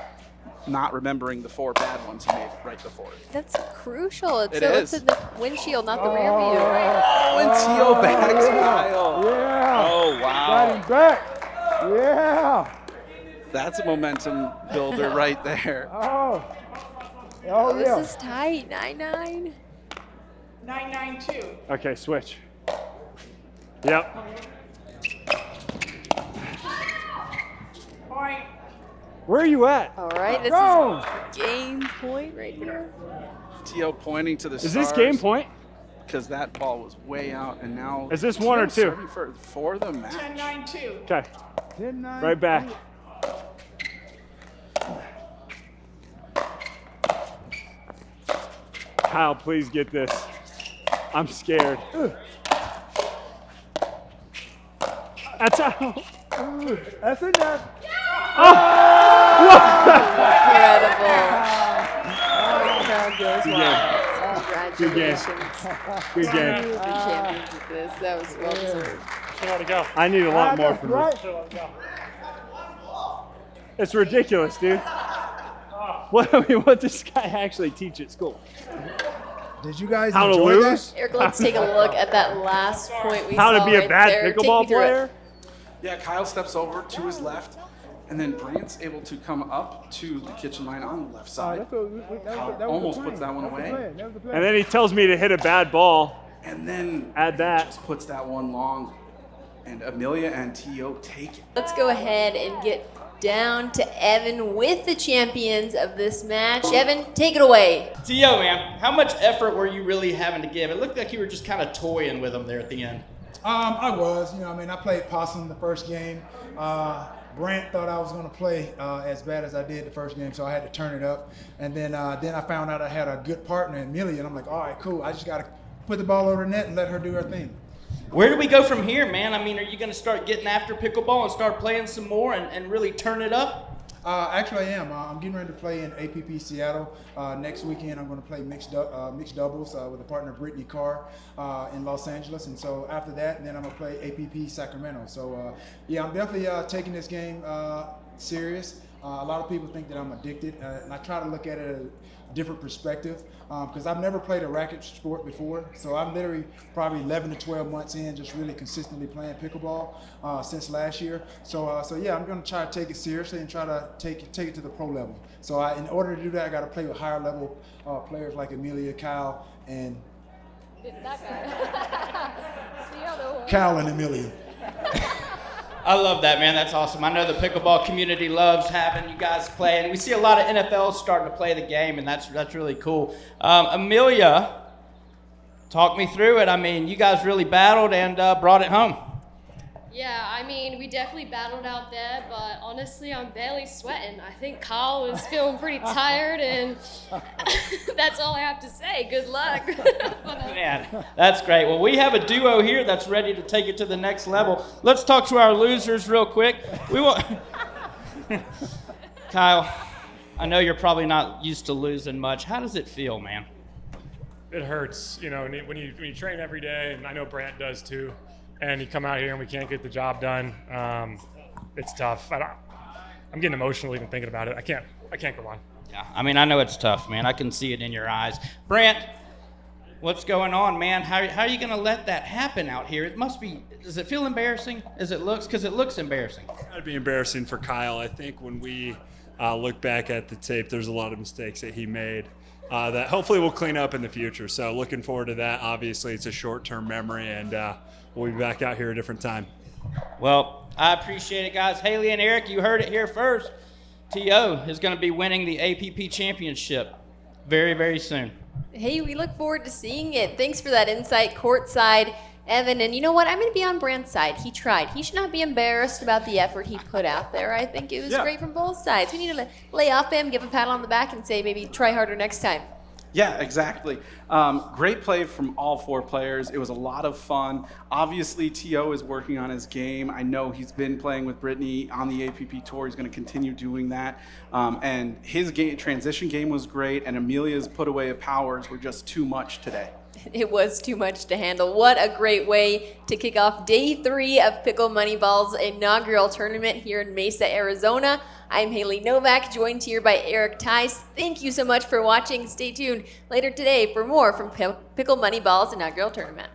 not remembering the 4 bad ones he made right before.
That's crucial. It's
It
it's
is.
in the windshield, not the rear view.
Oh, and T.O. backs Kyle.
Yeah.
Oh,
Got
wow.
him back. Yeah.
That's a momentum builder right there.
Oh.
Oh,
Oh, yeah.
this is tight. 9-9.
9-9-2.
Okay, switch. Yep.
Point.
Where are you at?
All right, this
Go.
is game point right here.
T.O. pointing to the
Is this game point?
Because that ball was way out, and now
Is this 1 or
T.O.
2?
serving for the match.
10-9-2.
Okay,
10-9.
right back. Kyle, please get this. I'm scared. That's out.
That's enough.
Incredible. Oh, the crowd goes
Good
wild.
Good game.
Congratulations.
Good game.
You're the champions of this. That was well deserved.
Should let it go.
I need a lot more
That's
from
right.
this. It's ridiculous, dude. What does this guy actually teach at school?
Did you guys
How to
enjoy
lose?
Eric, let's take a look at that last point we
How
saw
to be a
right
bad
there. Take me
pickleball
through it.
player?
Yeah, Kyle steps over to his left, and then Brant's able to come up to the kitchen line on the left side. Almost puts that one away.
And then he tells me to hit a bad ball.
And then
Add that.
just puts that one long, and Emilia and T.O. take it.
Let's go ahead and get down to Evan with the champions of this match. Evan, take it away.
T.O., man, how much effort were you really having to give? It looked like you were just kind of toying with them there at the end.
I was. I played possum the first game. Brant thought I was going to play as bad as I did the first game, so I had to turn it up. And then I found out I had a good partner, Emilia, and I'm like, all right, cool. I just got to put the ball over the net and let her do her thing.
Where do we go from here, man? I mean, are you going to start getting after pickleball and start playing some more and really turn it up?
Actually, I am. I'm getting ready to play in APP Seattle. Next weekend, I'm going to play mixed doubles with a partner, Brittany Carr, in Los Angeles. And so after that, then I'm going to play APP Sacramento. So, yeah, I'm definitely taking this game serious. A lot of people think that I'm addicted, and I try to look at it at a different perspective because I've never played a racket sport before. So I'm literally probably 11 to 12 months in, just really consistently playing pickleball since last year. So yeah, I'm going to try to take it seriously and try to take it to the pro level. So in order to do that, I got to play with higher level players like Emilia, Kyle, and Kyle and Emilia.
I love that, man. That's awesome. I know the pickleball community loves having you guys play, and we see a lot of NFLs starting to play the game, and that's really cool. Emilia, talk me through it. I mean, you guys really battled and brought it home.
Yeah, I mean, we definitely battled out there, but honestly, I'm barely sweating. I think Kyle was feeling pretty tired, and that's all I have to say. Good luck.
Man, that's great. Well, we have a duo here that's ready to take it to the next level. Let's talk to our losers real quick. We want Kyle, I know you're probably not used to losing much. How does it feel, man?
It hurts, you know, when you train every day, and I know Brant does too, and you come out here and we can't get the job done. It's tough. I'm getting emotional even thinking about it. I can't go on.
Yeah, I mean, I know it's tough, man. I can see it in your eyes. Brant, what's going on, man? How are you going to let that happen out here? It must be, does it feel embarrassing as it looks? Because it looks embarrassing.
It'd be embarrassing for Kyle. I think when we look back at the tape, there's a lot of mistakes that he made that hopefully we'll clean up in the future. So looking forward to that. Obviously, it's a short-term memory, and we'll be back out here a different time.
Well, I appreciate it, guys. Haley and Eric, you heard it here first. T.O. is going to be winning the APP championship very, very soon.
Hey, we look forward to seeing it. Thanks for that insight courtside, Evan. And you know what? I'm going to be on Brant's side. He tried. He should not be embarrassed about the effort he put out there. I think it was great from both sides. We need to lay off him, give him a pat on the back, and say maybe try harder next time.
Yeah, exactly. Great play from all four players. It was a lot of fun. Obviously, T.O. is working on his game. I know he's been playing with Brittany on the APP tour. He's going to continue doing that. And his transition game was great, and Emilia's put away of powers were just too much today.
It was too much to handle. What a great way to kick off day 3 of Pickle Moneyball's inaugural tournament here in Mesa, Arizona. I'm Haley Novak, joined here by Eric Tice. Thank you so much for watching. Stay tuned later today for more from Pickle Moneyball's inaugural tournament.